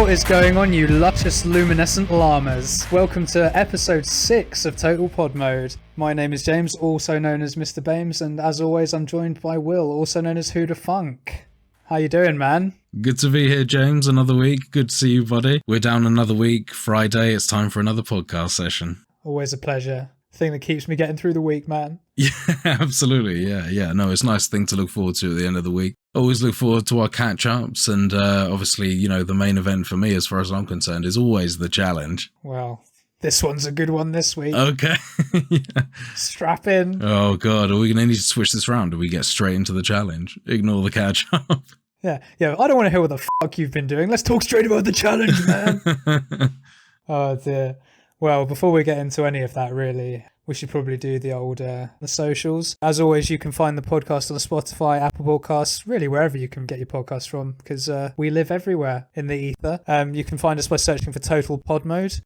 What is going on, you luscious luminescent llamas? Welcome to episode 6 of Total Pod Mode. My name is James, also known as Mr. Bames, and as always I'm joined by Will, also known as Who the Funk. How you doing, man? Good to be here, James. Another week. Good to see you, buddy. We're down another week. Friday. It's time for another podcast session. Always a pleasure. Thing that keeps me getting through the week, man. Yeah, absolutely. Yeah. No, it's a nice thing to look forward to at the end of the week. Always look forward to our catch-ups, and obviously, you know, the main event for me, as far as I'm concerned, is always the challenge. Well, this one's a good one this week. Okay. Yeah. Strap in. Oh, God. Are we going to need to switch this around? Do we get straight into the challenge? Ignore the catch-up. Yeah. I don't want to hear what the fuck you've been doing. Let's talk straight about the challenge, man. Oh, dear. Well, before we get into any of that, really, we should probably do the old the socials. As always, you can find the podcast on Spotify, Apple Podcasts, really wherever you can get your podcasts from, because we live everywhere in the ether. You can find us by searching for Total Pod Mode.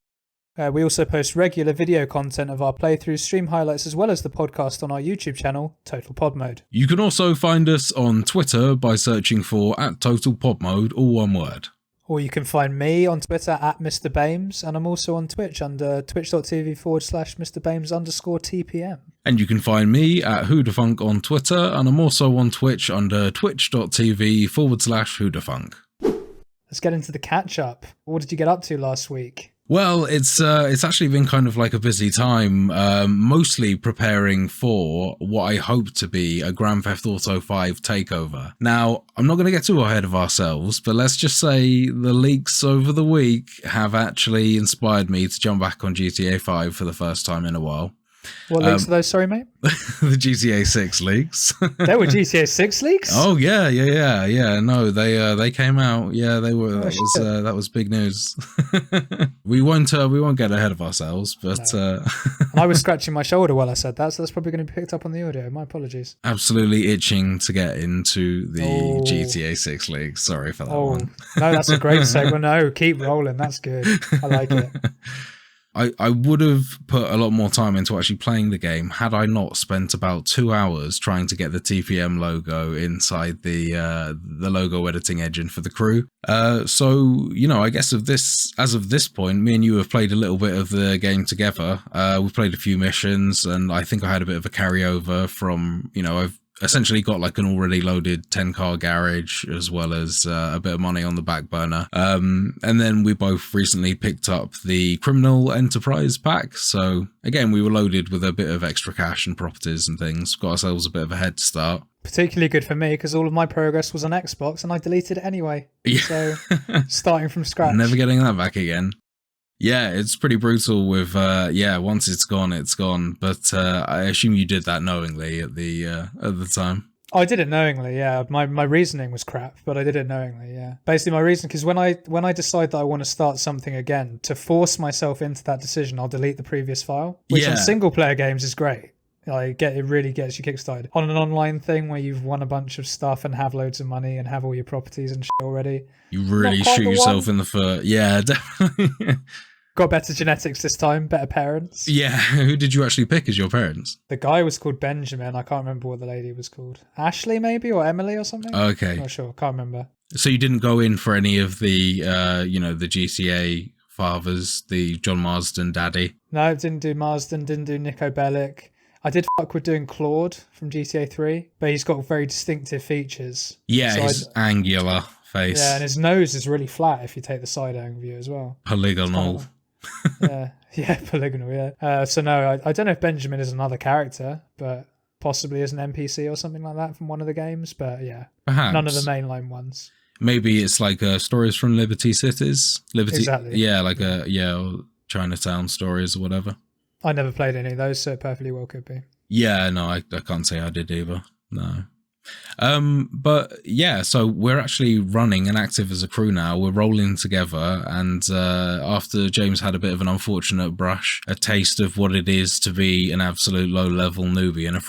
We also post regular video content of our playthroughs, stream highlights, as well as the podcast on our YouTube channel, Total Pod Mode. You can also find us on Twitter by searching for @TotalPodMode, all one word. Or you can find me on Twitter @Mr. Bames, and I'm also on Twitch under twitch.tv/MrBames_TPM. And you can find me at Whodafunk on Twitter, and I'm also on Twitch under twitch.tv/Whodafunk. Let's get into the catch-up. What did you get up to last week? Well, it's actually been kind of like a busy time, mostly preparing for what I hope to be a Grand Theft Auto 5 takeover. Now, I'm not going to get too ahead of ourselves, but let's just say the leaks over the week have actually inspired me to jump back on GTA 5 for the first time in a while. What leaks are those, sorry, mate? The GTA 6 leaks. There were GTA 6 leaks? Oh yeah. No, they came out. Yeah, they were. That was big news. we won't get ahead of ourselves, but no. I was scratching my shoulder while I said that, so that's probably going to be picked up on the audio. My apologies. Absolutely itching to get into the GTA 6 leaks. Sorry for that one. No, that's a great segment. No, keep rolling. That's good. I like it. I would have put a lot more time into actually playing the game had I not spent about 2 hours trying to get the TPM logo inside the logo editing engine for the crew. So, you know, I guess as of this point, me and you have played a little bit of the game together. We've played a few missions, and I think I had a bit of a carryover from, you know, I've essentially got like an already loaded 10-car garage, as well as a bit of money on the back burner. And then we both recently picked up the Criminal Enterprise pack. So again, we were loaded with a bit of extra cash and properties and things. Got ourselves a bit of a head start. Particularly good for me because all of my progress was on Xbox and I deleted it anyway. Yeah. So starting from scratch. Never getting that back again. Yeah, it's pretty brutal with, once it's gone, it's gone. But I assume you did that knowingly at the time. I did it knowingly, yeah. My reasoning was crap, but I did it knowingly, yeah. Basically, my reason, because when I decide that I want to start something again, to force myself into that decision, I'll delete the previous file, which on single-player games is great. Like, it really gets you kickstarted. On an online thing where you've won a bunch of stuff and have loads of money and have all your properties and shit already. You really shoot yourself in the foot. Yeah, definitely. Got better genetics this time, better parents. Yeah, who did you actually pick as your parents? The guy was called Benjamin. I can't remember what the lady was called. Ashley, maybe, or Emily or something? Okay. Not sure, can't remember. So you didn't go in for any of the, the GTA fathers, the John Marsden daddy? No, didn't do Marsden, didn't do Nico Bellic. I did fuck with doing Claude from GTA 3, but he's got very distinctive features. Yeah, so his angular face. Yeah, and his nose is really flat if you take the side angle view as well. Polygonal. Polygonal, yeah. So no, I don't know if Benjamin is another character, but possibly as an NPC or something like that from one of the games, but yeah. Perhaps. None of the mainline ones. Maybe it's like Stories from Liberty Cities? Exactly. Yeah, like or Chinatown Stories or whatever. I never played any of those, so it perfectly well could be. Yeah, no, I can't say I did either. No. But yeah, so we're actually running and active as a crew now. We're rolling together, and after James had a bit of an unfortunate brush, a taste of what it is to be an absolute low-level newbie in a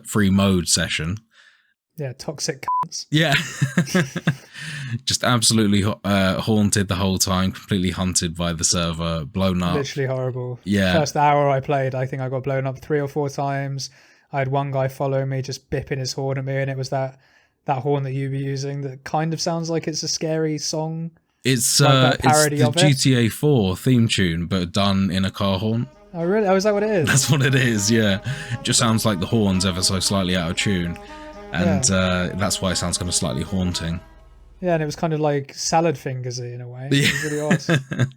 free mode session. Yeah, toxic cunts. Yeah. Just absolutely haunted the whole time, completely hunted by the server, blown up. Literally horrible. Yeah. First hour I played, I think I got blown up 3 or 4 times. I had one guy follow me, just bipping his horn at me, and it was that horn that you were using that kind of sounds like it's a scary song. It's Like that it's parody the of it? GTA 4 theme tune, but done in a car horn. Oh, really? Oh, is that what it is? That's what it is, yeah. It just sounds like the horn's ever so slightly out of tune. And that's why it sounds kind of slightly haunting. Yeah, and it was kind of like salad fingersy in a way. Yeah. It was really odd.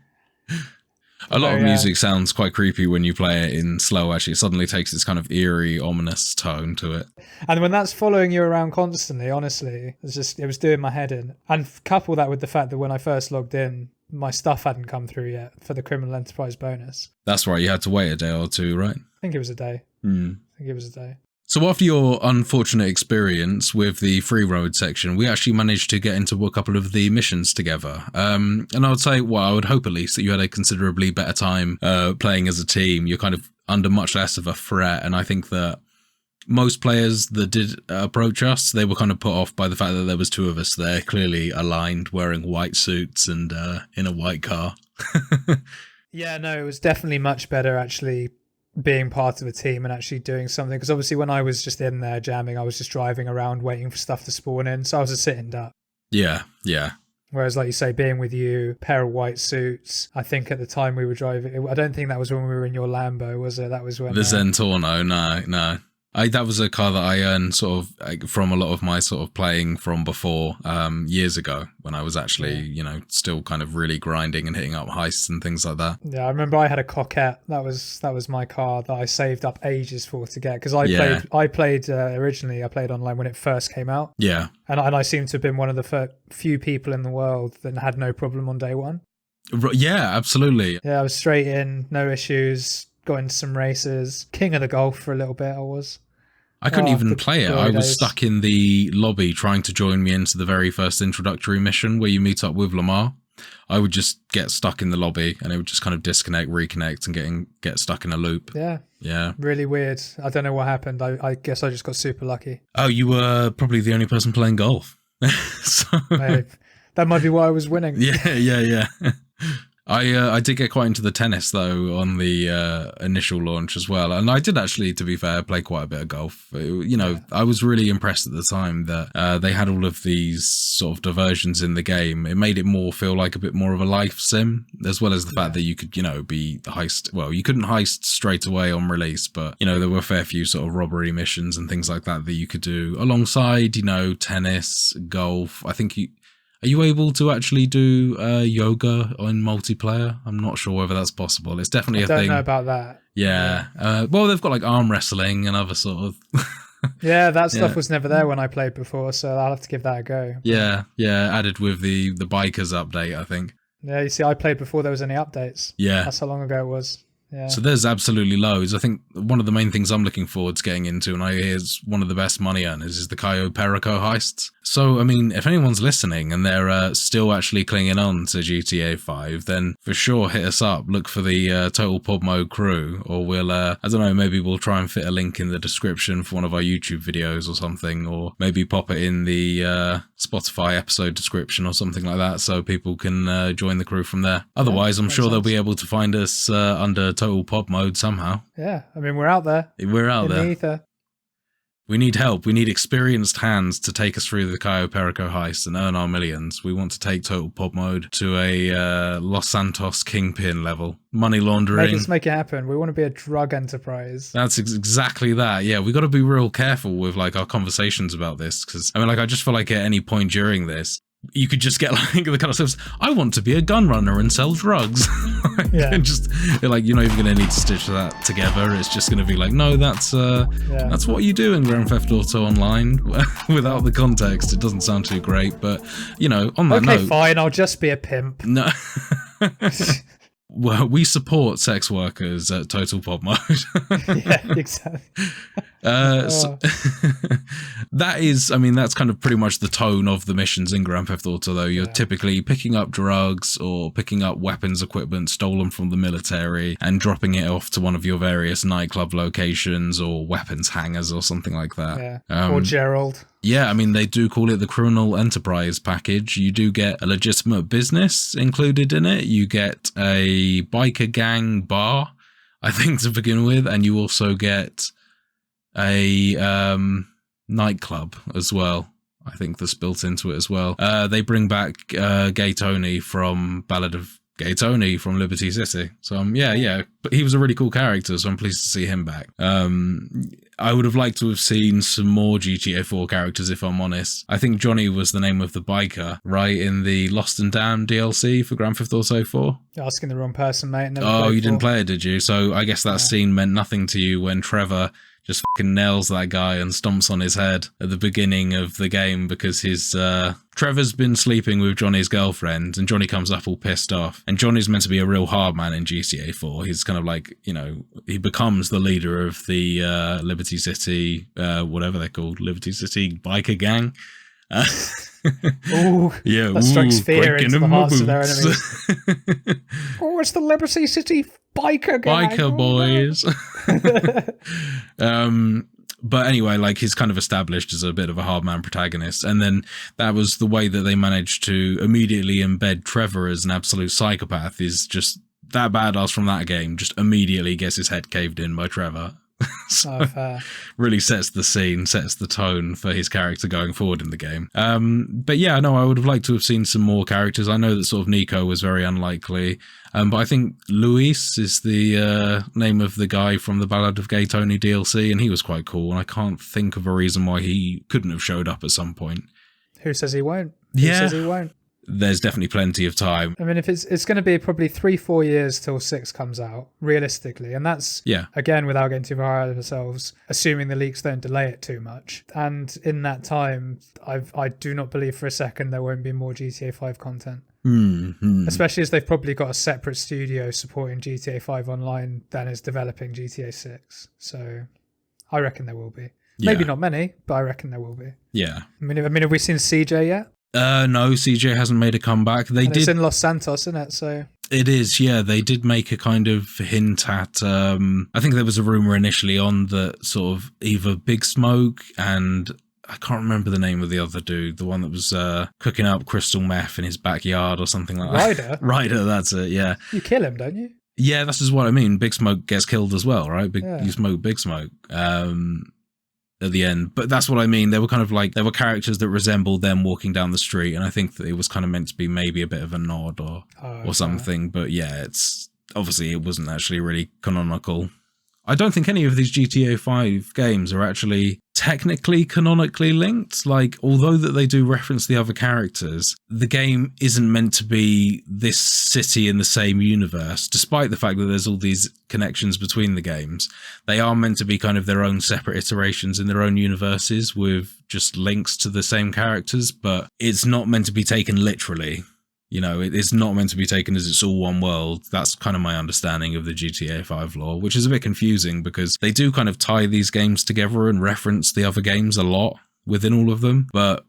A lot of yeah. music sounds quite creepy when you play it in slow, actually. It suddenly takes this kind of eerie, ominous tone to it. And when that's following you around constantly, honestly, it was doing my head in. And couple that with the fact that when I first logged in, my stuff hadn't come through yet for the Criminal Enterprise bonus. That's right, you had to wait a day or two, right? I think it was a day. Hmm. I think it was a day. So after your unfortunate experience with the free road section, we actually managed to get into a couple of the missions together. And I would say, well, I would hope at least that you had a considerably better time playing as a team. You're kind of under much less of a threat. And I think that most players that did approach us, they were kind of put off by the fact that there was two of us there, clearly aligned, wearing white suits and in a white car. Yeah, no, it was definitely much better actually being part of a team and actually doing something, because obviously when I was just in there jamming, I was just driving around waiting for stuff to spawn in, so I was just sitting duck. Yeah. Whereas, like you say, being with you, pair of white suits, I think at the time we were driving, I don't think that was when we were in your Lambo, was it? That was when... The Zentorno, no. That was a car that I earned sort of from a lot of my sort of playing from before, years ago, when I was actually, still kind of really grinding and hitting up heists and things like that. Yeah, I remember I had a Coquette. That was my car that I saved up ages for to get, because I played originally. I played online when it first came out. Yeah, and I seem to have been one of the few people in the world that had no problem on day one. Yeah, absolutely. Yeah, I was straight in, no issues. Got into some races. King of the Gulf for a little bit. I couldn't even play it. I was days. stuck in the lobby trying to join me into the very first introductory mission where you meet up with Lamar. I would just get stuck in the lobby and it would just kind of disconnect, reconnect and get stuck in a loop. Yeah. Really weird. I don't know what happened. I guess I just got super lucky. Oh, you were probably the only person playing golf. That might be why I was winning. Yeah. I did get quite into the tennis though on the initial launch as well, and I did actually, to be fair, play quite a bit of golf. I was really impressed at the time that they had all of these sort of diversions in the game. It made it feel like a bit more of a life sim, as well as the fact that you could be heist. Well, you couldn't heist straight away on release, but there were a fair few sort of robbery missions and things like that you could do alongside tennis, golf. I think are you able to actually do yoga in multiplayer? I'm not sure whether that's possible. It's definitely a thing. I don't know about that. Yeah. Well, they've got like arm wrestling and other sort of... Yeah, that stuff was never there when I played before, so I'll have to give that a go. Yeah, added with the bikers update, I think. Yeah, you see, I played before there was any updates. Yeah. That's how long ago it was. Yeah. So there's absolutely loads. I think one of the main things I'm looking forward to getting into, and I hear is one of the best money earners, is the Cayo Perico heists. So, I mean, if anyone's listening and they're still actually clinging on to GTA 5, then for sure hit us up. Look for the Total Pod Mode crew, or we'll, I don't know, maybe we'll try and fit a link in the description for one of our YouTube videos or something, or maybe pop it in the Spotify episode description or something like that so people can join the crew from there. Otherwise, I'm sure they'll be able to find us under Total Pod Mode somehow. Yeah, I mean, we're out there. We're out there. In the ether. We need help. We need experienced hands to take us through the Cayo Perico heist and earn our millions. We want to take Total Pod Mode to a Los Santos kingpin level. Money laundering. Let's make it happen. We want to be a drug enterprise. That's exactly that. Yeah, we got to be real careful with like our conversations about this, because I mean, like, I just feel like at any point during this, you could just get like the kind of stuff. I want to be a gun runner and sell drugs. And just like, you're not even going to need to stitch that together. It's just going to be like, no, that's what you do in Grand Theft Auto Online. Without the context, it doesn't sound too great. But on that note, fine, I'll just be a pimp. No. Well, we support sex workers at Total Pod Mode. Yeah, exactly. So, that's kind of pretty much the tone of the missions in Grand Theft Auto, though. You're typically picking up drugs or picking up weapons equipment stolen from the military and dropping it off to one of your various nightclub locations or weapons hangars or something like that. Yeah. Or Gerald. Yeah, I mean, they do call it the Criminal Enterprise package. You do get a legitimate business included in it. You get a biker gang bar, I think, to begin with. And you also get a nightclub as well. I think that's built into it as well. They bring back Gay Tony from Ballad of Gay Tony from Liberty City. So yeah, but he was a really cool character, so I'm pleased to see him back. I would have liked to have seen some more GTA 4 characters, if I'm honest. I think Johnny was the name of the biker, right, in the Lost and Damned DLC for Grand Theft Auto 4. You're asking the wrong person, mate. Oh, you didn't play it, did you? So I guess that scene meant nothing to you when Trevor just fucking nails that guy and stomps on his head at the beginning of the game because his Trevor's been sleeping with Johnny's girlfriend, and Johnny comes up all pissed off. And Johnny's meant to be a real hard man in GTA 4. He's kind of like, you know, he becomes the leader of the Liberty City, whatever they're called, Liberty City biker gang. Ooh, yeah, that strikes fear into the hearts of their enemies. Oh, it's the Liberty City biker gang. Biker boys. But anyway, like, he's kind of established as a bit of a hard man protagonist. And then that was the way that they managed to immediately embed Trevor as an absolute psychopath, is just that badass from that game just immediately gets his head caved in by Trevor. So really sets the scene, sets the tone for his character going forward in the game. But yeah, no, I would have liked to have seen some more characters. I know that sort of Nico was very unlikely, but I think Luis is the name of the guy from the Ballad of Gay Tony DLC, and he was quite cool, and I can't think of a reason why he couldn't have showed up at some point. Who says he won't? Who says he won't? There's definitely plenty of time. I mean, if it's going to be probably 3-4 years till 6 comes out, realistically, and that's, again, without getting too far out of ourselves, assuming the leaks don't delay it too much. And in that time, I do not believe for a second there won't be more GTA 5 content. Especially as they've probably got a separate studio supporting GTA 5 online than is developing GTA 6. So I reckon there will be. Maybe not many, but I reckon there will be. Yeah. I mean, have we seen CJ yet? No, CJ hasn't made a comeback. It's in Los Santos, isn't it? So it is, yeah. They did make a kind of hint at. I think there was a rumor initially on that sort of either Big Smoke and I can't remember the name of the other dude, the one that was cooking up crystal meth in his backyard or something like that. Ryder, that's it. Yeah. You kill him, don't you? Yeah, that's just what I mean. Big Smoke gets killed as well, right? You smoke Big Smoke. At the end, but that's what I mean. They were kind of like, there were characters that resembled them walking down the street, and I think that it was kind of meant to be maybe a bit of a nod or something. But yeah, it's obviously it wasn't actually really canonical. I don't think any of these GTA 5 games are actually technically canonically linked. Like, although that they do reference the other characters, the game isn't meant to be this city in the same universe, despite the fact that there's all these connections between the games. They are meant to be kind of their own separate iterations in their own universes with just links to the same characters, but it's not meant to be taken literally. You know, it's not meant to be taken as it's all one world. That's kind of my understanding of the GTA 5 lore, which is a bit confusing because they do kind of tie these games together and reference the other games a lot within all of them. But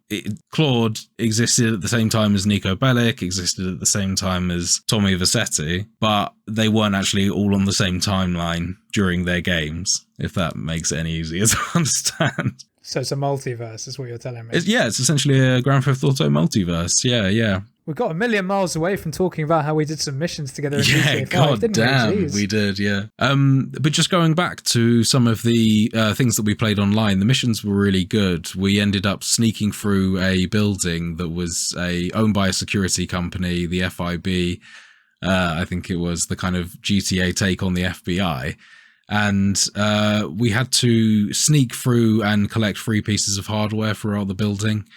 Claude existed at the same time as Nico Bellic, existed at the same time as Tommy Vercetti, but they weren't actually all on the same timeline during their games, if that makes it any easier to understand. So it's a multiverse, is what you're telling me? It's essentially a Grand Theft Auto multiverse. Yeah. We got a million miles away from talking about how we did some missions together in GTA 5, God didn't damn, we did, yeah. But just going back to some of the things that we played online, the missions were really good. We ended up sneaking through a building that was owned by a security company, the FIB. I think it was the kind of GTA take on the FBI. And we had to sneak through and collect 3 pieces of hardware throughout the building.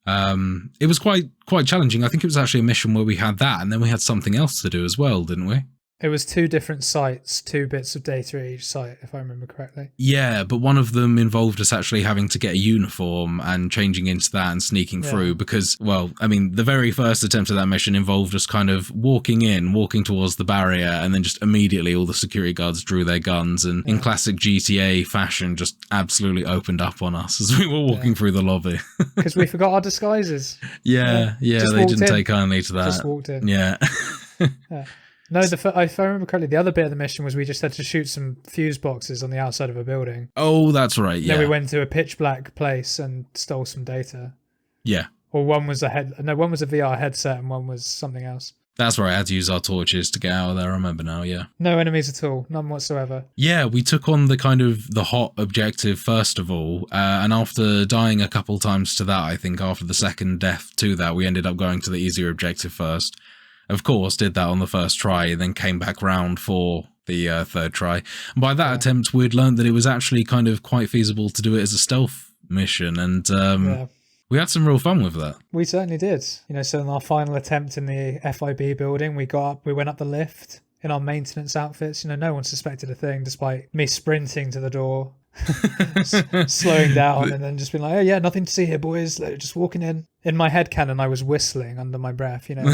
It was quite challenging. I think it was actually a mission where we had that, and then we had something else to do as well, didn't we? It was 2 different sites, 2 bits of data at each site, if I remember correctly. Yeah, but one of them involved us actually having to get a uniform and changing into that and sneaking through because, well, I mean, the very first attempt at that mission involved us kind of walking towards the barrier, and then just immediately all the security guards drew their guns and in classic GTA fashion just absolutely opened up on us as we were walking through the lobby. Because we forgot our disguises. Yeah, they didn't take kindly to that. Just walked in. Yeah. No, if I remember correctly, the other bit of the mission was we just had to shoot some fuse boxes on the outside of a building. Oh, that's right, yeah. Then we went to a pitch black place and stole some data. Yeah. Or one was a VR headset and one was something else. That's right, I had to use our torches to get out of there, I remember now, yeah. No enemies at all, none whatsoever. Yeah, we took on the kind of the hot objective first of all, and after dying a couple times to that, I think after the second death to that, we ended up going to the easier objective first. Of course, did that on the first try, and then came back round for the third try. And by that attempt, we'd learned that it was actually kind of quite feasible to do it as a stealth mission, and we had some real fun with that. We certainly did. You know, so in our final attempt in the FIB building, we went up the lift in our maintenance outfits. You know, no one suspected a thing, despite me sprinting to the door, slowing down, and then just being like, "Oh yeah, nothing to see here, boys. Like, just walking in." In my headcanon, I was whistling under my breath. You know,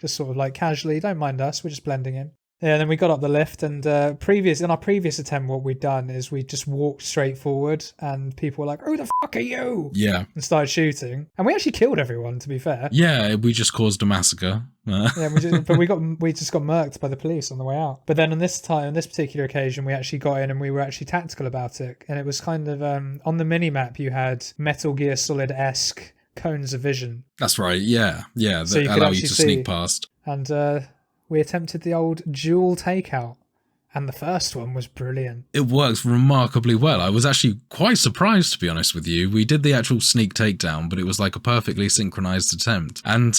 just sort of like casually. Don't mind us. We're just blending in. Yeah, and then we got up the lift, and in our previous attempt, what we'd done is we just walked straight forward, and people were like, "Who the fuck are you?" Yeah, and started shooting, and we actually killed everyone. To be fair, yeah, we just caused a massacre. Yeah, we just got murked by the police on the way out. But then on this particular occasion, we actually got in, and we were actually tactical about it, and it was kind of on the mini map you had Metal Gear Solid-esque cones of vision. That's right. Yeah, So that allow you to sneak past. And we attempted the old dual takeout, and the first one was brilliant. It works remarkably well. I was actually quite surprised, to be honest with you. We did the actual sneak takedown, but it was like a perfectly synchronized attempt. And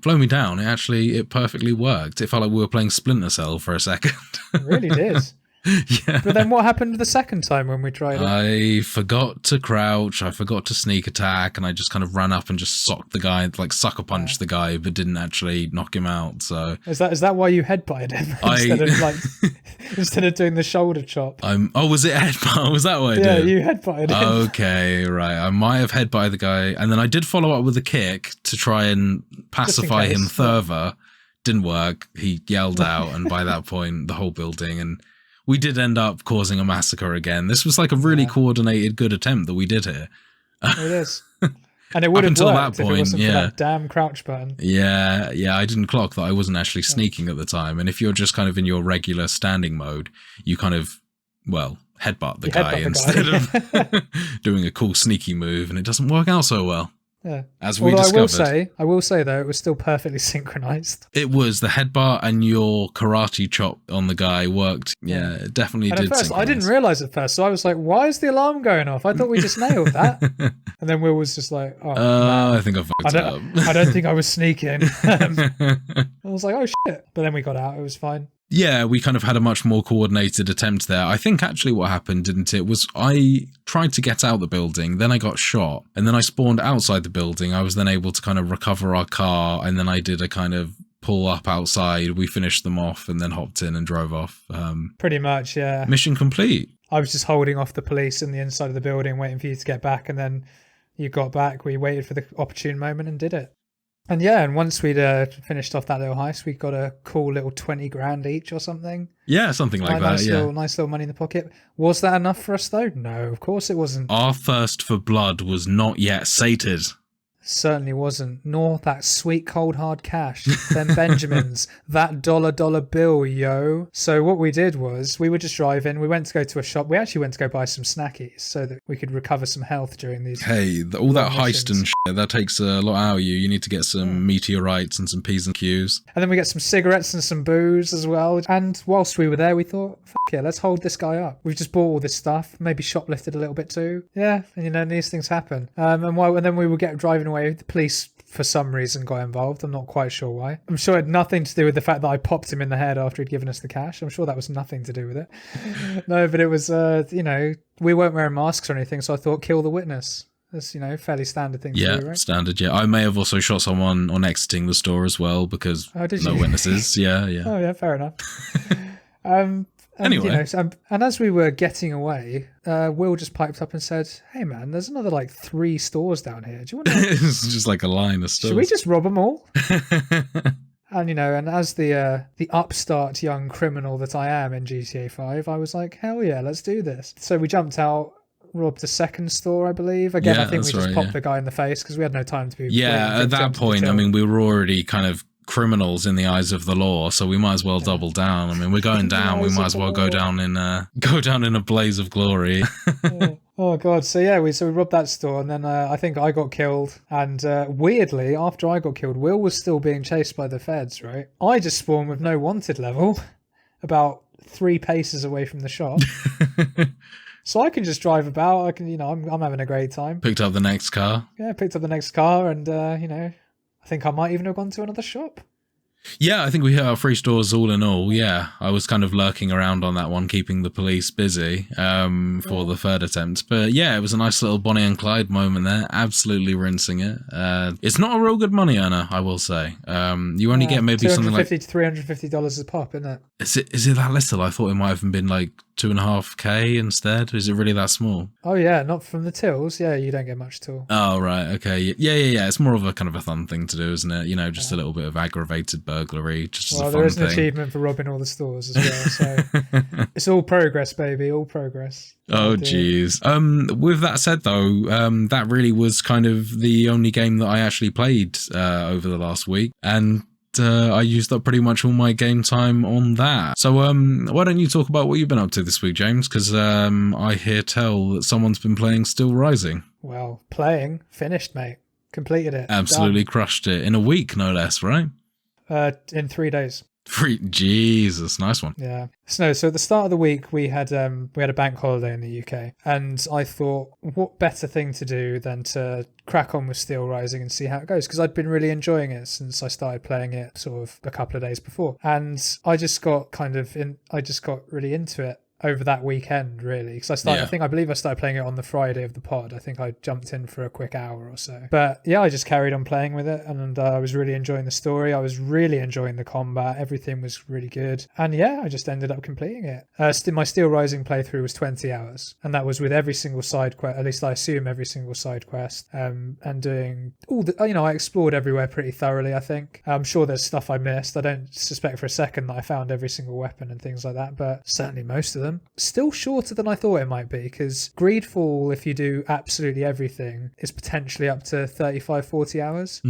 blow me down, it perfectly worked. It felt like we were playing Splinter Cell for a second. It really did. Yeah. But then what happened the second time when we tried it? I forgot to crouch, I forgot to sneak attack, and I just kind of ran up and just socked the guy, like sucker punched the guy, but didn't actually knock him out. So is that why you headbutted him instead of doing the shoulder chop? Was it headbutt? Was that what I did? Yeah, you headbutted him. Okay, right. I might have headbutted the guy, and then I did follow up with a kick to try and pacify him further. Didn't work. He yelled out, and by that point, the whole building and we did end up causing a massacre again. This was like a really coordinated, good attempt that we did here. It is. And it would have worked if it wasn't for that damn crouch button. Yeah, I didn't clock that I wasn't actually sneaking at the time. And if you're just kind of in your regular standing mode, you kind of, headbutt the guy instead of doing a cool sneaky move, and it doesn't work out so well. Yeah. As we discovered. I will say though, it was still perfectly synchronized. It was. The headbutt and your karate chop on the guy worked. Yeah, it definitely did. At first, I didn't realize at first, so I was like, "Why is the alarm going off? I thought we just nailed that." And then Will was just like, "Oh, man. I think I fucked up. I don't think I was sneaking." I was like, "Oh shit!" But then we got out. It was fine. Yeah, we kind of had a much more coordinated attempt there. I think actually what happened, didn't it, was I tried to get out the building, then I got shot, and then I spawned outside the building. I was then able to kind of recover our car, and then I did a kind of pull up outside. We finished them off and then hopped in and drove off. Pretty much, yeah. Mission complete. I was just holding off the police in the inside of the building, waiting for you to get back, and then you got back. We waited for the opportune moment and did it. And yeah, and once we'd finished off that little heist, we got a cool little 20 grand each or something. Yeah, something like that, Nice little money in the pocket. Was that enough for us though? No, of course it wasn't. Our thirst for blood was not yet sated. Certainly wasn't. Nor that sweet cold hard cash. Them Benjamins. That dollar bill, yo. So what we did was, we were just driving. We went to go to a shop. We actually went to go buy some snackies so that we could recover some health during these. Hey, all that heist and shit, that takes a lot out of you. You need to get some meteorites and some P's and Q's. And then we get some cigarettes and some booze as well. And whilst we were there, we thought, fuck yeah, let's hold this guy up. We've just bought all this stuff. Maybe shoplifted a little bit too. Yeah, and you know, these things happen. And then we would get driving away. The police, for some reason, got involved. I'm not quite sure why. I'm sure it had nothing to do with the fact that I popped him in the head after he'd given us the cash. I'm sure that was nothing to do with it. No, but it was, we weren't wearing masks or anything, so I thought kill the witness. That's, fairly standard thing to do, right? Standard, yeah. I may have also shot someone on exiting the store as well because no witnesses. Yeah. Oh, yeah, fair enough. Anyway. And as we were getting away, Will just piped up and said, "Hey man, there's another like 3 stores down here. Do you want to..." It's just like a line of stores. Should we just rob them all? And and as the upstart young criminal that I am in GTA 5, I was like, hell yeah, let's do this. So we jumped out, robbed a second store, I believe. Again, I think we just popped the guy in the face because we had no time to be... Yeah, at that point, I mean, we were already kind of criminals in the eyes of the law, so we might as well double down. I mean, we're going down. We might as well go down in a blaze of glory. Oh god, so yeah, we robbed that store, and then I think I got killed, and weirdly, after I got killed, Will was still being chased by the feds, right? I just spawned with no wanted level, about 3 paces away from the shop. So I can just drive about, I can, I'm having a great time. Picked up the next car. Yeah, picked up the next car, and I think I might even have gone to another shop. Yeah, I think we hit our 3 stores all in all. Yeah, I was kind of lurking around on that one, keeping the police busy for the third attempt. But yeah, it was a nice little Bonnie and Clyde moment there. Absolutely rinsing it. It's not a real good money earner, I will say. You only get maybe something like $250 to $350 a pop, isn't it? Is it that little? I thought it might have been like 2.5K instead. Is it really that small? Oh yeah, not from the tills. Yeah, you don't get much at all. Oh right, okay, yeah. It's more of a kind of a fun thing to do, isn't it? Just a little bit of aggravated burglary, just as a fun there is an thing. achievement for robbing all the stores as well. So it's all progress, baby, all progress. Oh geez. With that said though, that really was kind of the only game that I actually played over the last week, and I used up pretty much all my game time on that. So why don't you talk about what you've been up to this week, James? Because I hear tell that someone's been playing Still Rising. Well, finished, mate. Completed it. Absolutely crushed it in a week, no less, right? In 3 days. Jesus, nice one. Yeah. So at the start of the week we had a bank holiday in the UK, and I thought, what better thing to do than to crack on with Steel Rising and see how it goes, because I'd been really enjoying it since I started playing it sort of a couple of days before, and I just got really into it over that weekend, really, because I believe I started playing it on the Friday of the pod. I think I jumped in for a quick hour or so, but yeah, I just carried on playing with it, and I was really enjoying the story. I was really enjoying the combat. Everything was really good, and yeah, I just ended up completing it. My Steel Rising playthrough was 20 hours, and that was with every single side quest, at least I assume every single side quest, and doing all the, I explored everywhere pretty thoroughly. I think I'm sure there's stuff I missed. I don't suspect for a second that I found every single weapon and things like that, but certainly most of them. Still shorter than I thought it might be, because Greedfall, if you do absolutely everything, is potentially up to 35-40 hours.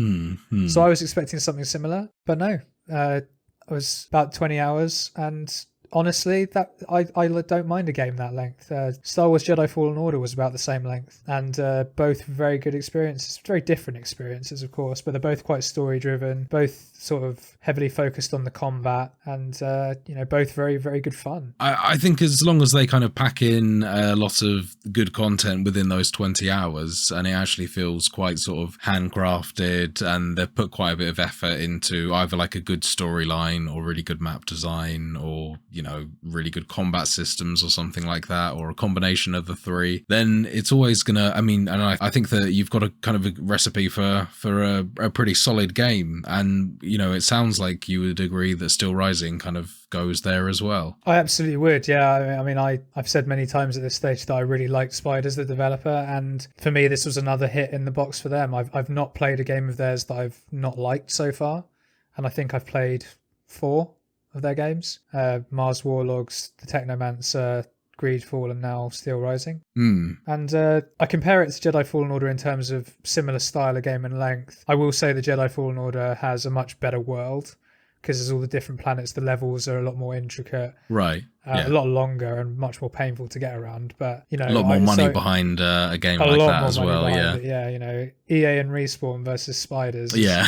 So I was expecting something similar, but no, it was about 20 hours, and honestly, that I don't mind a game that length. Star Wars Jedi Fallen Order was about the same length, and both very good experiences, very different experiences, of course, but they're both quite story driven, both sort of heavily focused on the combat, and both very, very good fun. I think as long as they kind of pack in a lot of good content within those 20 hours, and it actually feels quite sort of handcrafted, and they've put quite a bit of effort into either like a good storyline or really good map design, or really good combat systems or something like that, or a combination of the three, then it's always gonna, I think that you've got a kind of a recipe for a pretty solid game. And it sounds like you would agree that Still Rising kind of goes there as well. I absolutely would, yeah. I've said many times at this stage that I really liked Spiders, the developer, and for me this was another hit in the box for them. I've not played a game of theirs that I've not liked so far, and I think I've played 4 of their games: Mars Warlogs, The Technomancer, Greedfall, and now Steel Rising. And I compare it to Jedi Fallen Order in terms of similar style of game and length. I will say the Jedi Fallen Order has a much better world, because there's all the different planets. The levels are a lot more intricate, right? A lot longer and much more painful to get around. But a lot more money behind a game like that as well. Yeah, EA and Respawn versus Spiders. Yeah,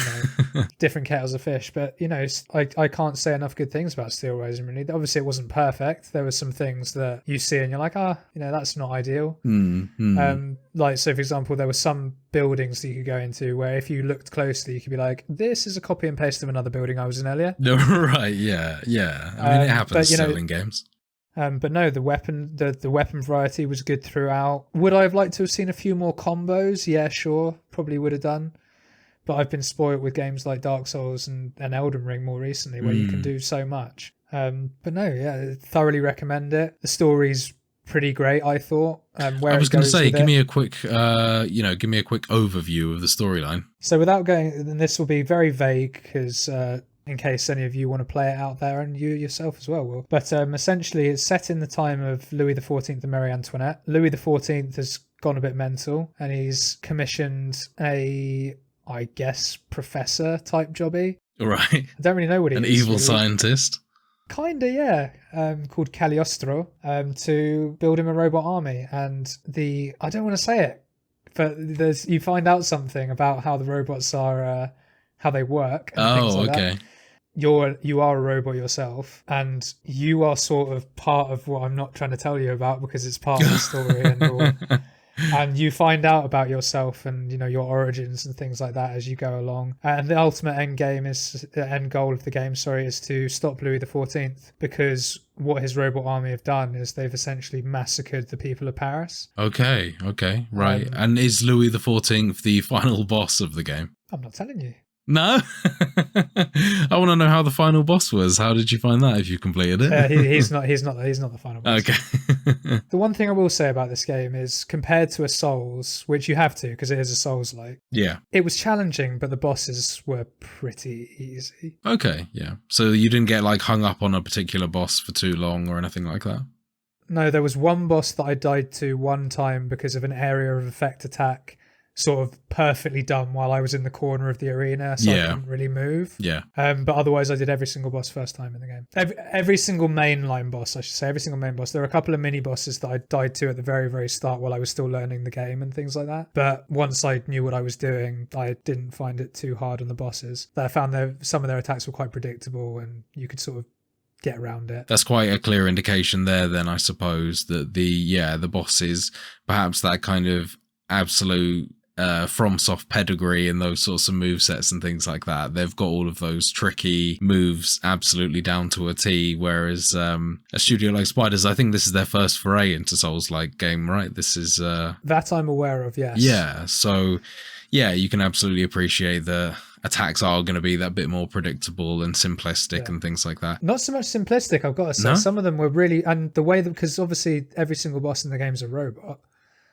different kettles of fish. But I can't say enough good things about Steel Rising. Really, obviously it wasn't perfect. There were some things that you see and you're like, that's not ideal. Like, so for example, there were some buildings that you could go into where if you looked closely, you could be like, this is a copy and paste of another building I was in earlier. Right? Yeah. It happens still in games. But no, the weapon variety was good throughout. Would I have liked to have seen a few more combos? Yeah, sure, probably would have done. But I've been spoiled with games like Dark Souls and Elden Ring more recently, where you can do so much. But no, yeah, thoroughly recommend it. The story's pretty great, I thought. I was going to say, give me a quick overview of the storyline. So without going, and this will be very vague, because in case any of you want to play it out there, and you yourself as well will. But essentially it's set in the time of Louis XIV and Marie Antoinette. Louis XIV has gone a bit mental, and he's commissioned a, professor type jobby. Right. I don't really know what he is. An evil scientist. Kinda, yeah. Called Cagliostro, to build him a robot army. And I don't want to say it, but you find out something about how the robots are, how they work and things Oh, like that. okay. You are a robot yourself, and you are sort of part of what I'm not trying to tell you about because it's part of the story and all. And you find out about yourself and your origins and things like that as you go along. And the ultimate end goal of the game, is to stop Louis XIV, because what his robot army have done is they've essentially massacred the people of Paris. Okay, right. And is Louis XIV the final boss of the game? I'm not telling you. No? I want to know how the final boss was. How did you find that if you completed it? He's not the final boss. Okay. The one thing I will say about this game is, compared to a Souls, which you have to because it is a Souls-like, yeah, it was challenging, but the bosses were pretty easy. Okay, yeah. So you didn't get like hung up on a particular boss for too long or anything like that? No, there was one boss that I died to one time because of an area of effect attack sort of perfectly done while I was in the corner of the arena, so I couldn't really move. Yeah. But otherwise, I did every single boss first time in the game. Every single mainline boss, I should say, every single main boss. There are a couple of mini bosses that I died to at the very, very start while I was still learning the game and things like that. But once I knew what I was doing, I didn't find it too hard on the bosses. I found that some of their attacks were quite predictable and you could sort of get around it. That's quite a clear indication there then, I suppose, that the boss is perhaps that kind of absolute FromSoft pedigree and those sorts of move sets and things like that. They've got all of those tricky moves absolutely down to a T, whereas a studio like Spiders, I think this is their first foray into Souls-like game, right? This is that I'm aware of, yes. Yeah, so yeah, you can absolutely appreciate the attacks are going to be that bit more predictable and simplistic and things like that. Not so much simplistic, I've got to say. No? Some of them were really, and the way that, because obviously every single boss in the game is a robot.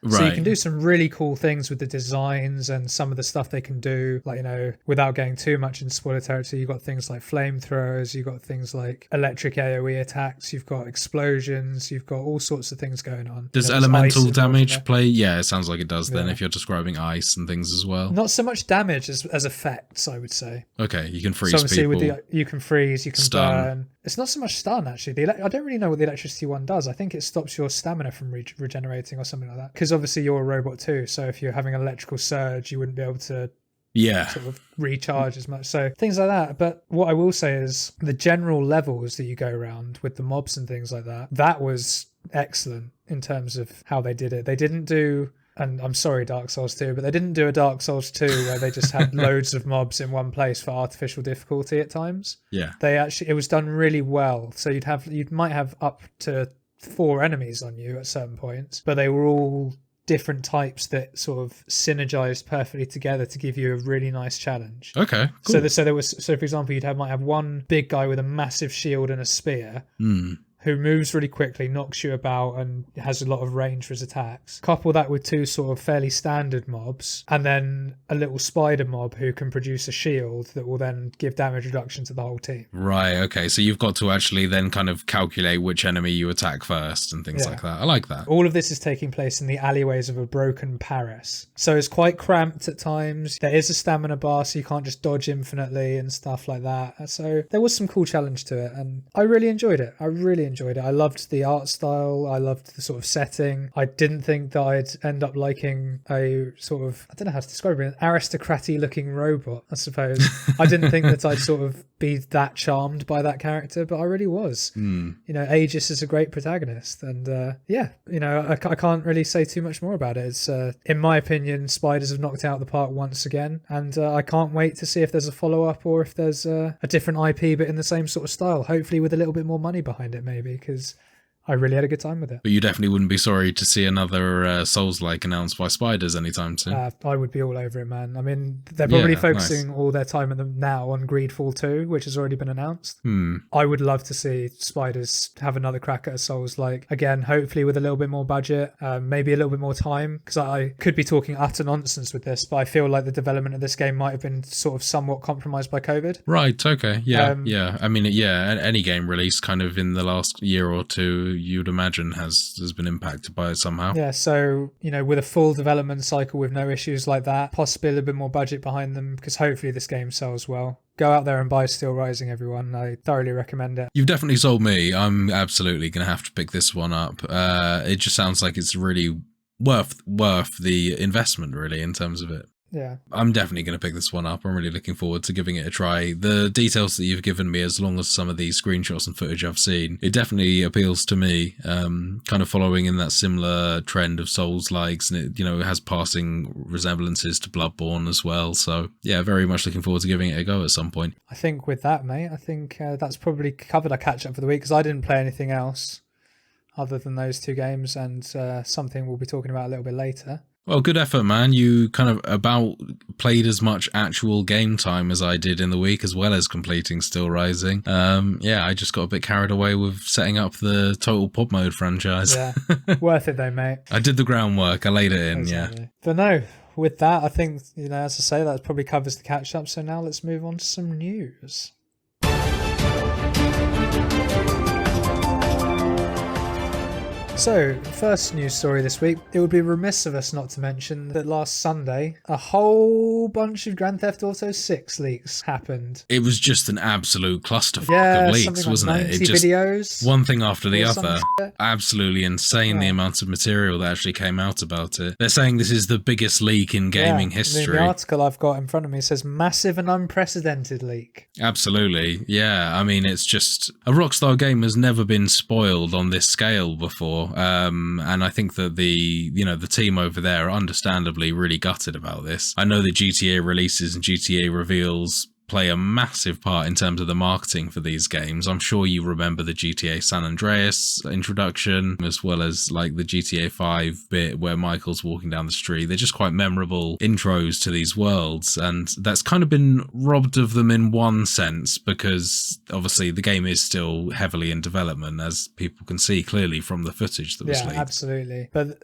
Right. So you can do some really cool things with the designs and some of the stuff they can do, like, without getting too much in spoiler territory. You've got things like flamethrowers, you've got things like electric AoE attacks, you've got explosions, you've got all sorts of things going on. Does elemental damage play? Yeah, it sounds like it does then, if you're describing ice and things as well. Not so much damage as effects, I would say. Okay, you can freeze so obviously people. You can freeze, you can stun. burn. It's not so much stun, actually. I don't really know what the electricity one does. I think it stops your stamina from regenerating or something like that. Because obviously you're a robot too, so if you're having an electrical surge, you wouldn't be able to sort of recharge as much. So things like that. But what I will say is the general levels that you go around with the mobs and things like that, that was excellent in terms of how they did it. They didn't do... And I'm sorry, Dark Souls 2, but they didn't do a Dark Souls 2 where they just had loads of mobs in one place for artificial difficulty at times. Yeah. It was done really well. So you might have up to 4 enemies on you at certain points, but they were all different types that sort of synergized perfectly together to give you a really nice challenge. Okay, cool. So for example, might have one big guy with a massive shield and a spear. Who moves really quickly, knocks you about, and has a lot of range for his attacks. Couple that with 2 sort of fairly standard mobs, and then a little spider mob who can produce a shield that will then give damage reduction to the whole team. Right, okay. So you've got to actually then kind of calculate which enemy you attack first and things like that. I like that. All of this is taking place in the alleyways of a broken Paris. So it's quite cramped at times. There is a stamina bar, so you can't just dodge infinitely and stuff like that. So there was some cool challenge to it, and I really enjoyed it. I loved the art style. I loved the sort of setting. I didn't think that I'd end up liking a sort of, I don't know how to describe it, an aristocraty looking robot, I suppose. I didn't think that I'd sort of be that charmed by that character, but I really was. Aegis is a great protagonist, and I can't really say too much more about it. It's in my opinion, Spiders have knocked it out of the park once again, and I can't wait to see if there's a follow-up or if there's a different IP but in the same sort of style, hopefully with a little bit more money behind it maybe, because I really had a good time with it. But you definitely wouldn't be sorry to see another Souls-like announced by Spiders anytime soon. I would be all over it, man. I mean, they're probably focusing all their time now on Greedfall 2, which has already been announced. I would love to see Spiders have another crack at a Souls-like. Again, hopefully with a little bit more budget, maybe a little bit more time, because I could be talking utter nonsense with this, but I feel like the development of this game might have been sort of somewhat compromised by COVID. Right, okay. Yeah. I mean, any game released kind of in the last year or two you'd imagine has been impacted by it somehow. Yeah, so, with a full development cycle with no issues like that, possibly a little bit more budget behind them, because hopefully this game sells well. Go out there and buy Steel Rising, everyone. I thoroughly recommend it. You've definitely sold me. I'm absolutely going to have to pick this one up. It just sounds like it's really worth the investment, really, in terms of it. Yeah. I'm definitely going to pick this one up. I'm really looking forward to giving it a try. The details that you've given me, as long as some of these screenshots and footage I've seen, it definitely appeals to me, kind of following in that similar trend of Souls-likes, and it has passing resemblances to Bloodborne as well. So yeah, very much looking forward to giving it a go at some point. I think with that, mate, that's probably covered our catch-up for the week, because I didn't play anything else other than those two games, and something we'll be talking about a little bit later. Well, good effort, man. You kind of about played as much actual game time as I did in the week, as well as completing Still Rising. I just got a bit carried away with setting up the Total Pod Mode franchise. Yeah, worth it though, mate. I did the groundwork. I laid it in, exactly. Yeah. But no, with that, I think, as I say, that probably covers the catch-up. So now let's move on to some news. So, first news story this week, it would be remiss of us not to mention that last Sunday, a whole bunch of Grand Theft Auto 6 leaks happened. It was just an absolute clusterfuck of leaks, wasn't it? It just videos, one thing after the other. Absolutely insane, the amount of material that actually came out about it. They're saying this is the biggest leak in gaming history. The article I've got in front of me says massive and unprecedented leak. Absolutely, yeah. I mean, it's just a Rockstar game has never been spoiled on this scale before. And I think that the team over there are understandably really gutted about this. I know that GTA releases and GTA reveals play a massive part in terms of the marketing for these games. I'm sure you remember the GTA San Andreas introduction, as well as like the GTA 5 bit where Michael's walking down the street. They're just quite memorable intros to these worlds, and that's kind of been robbed of them in one sense, because obviously the game is still heavily in development, as people can see clearly from the footage that was leaked. Yeah, absolutely. But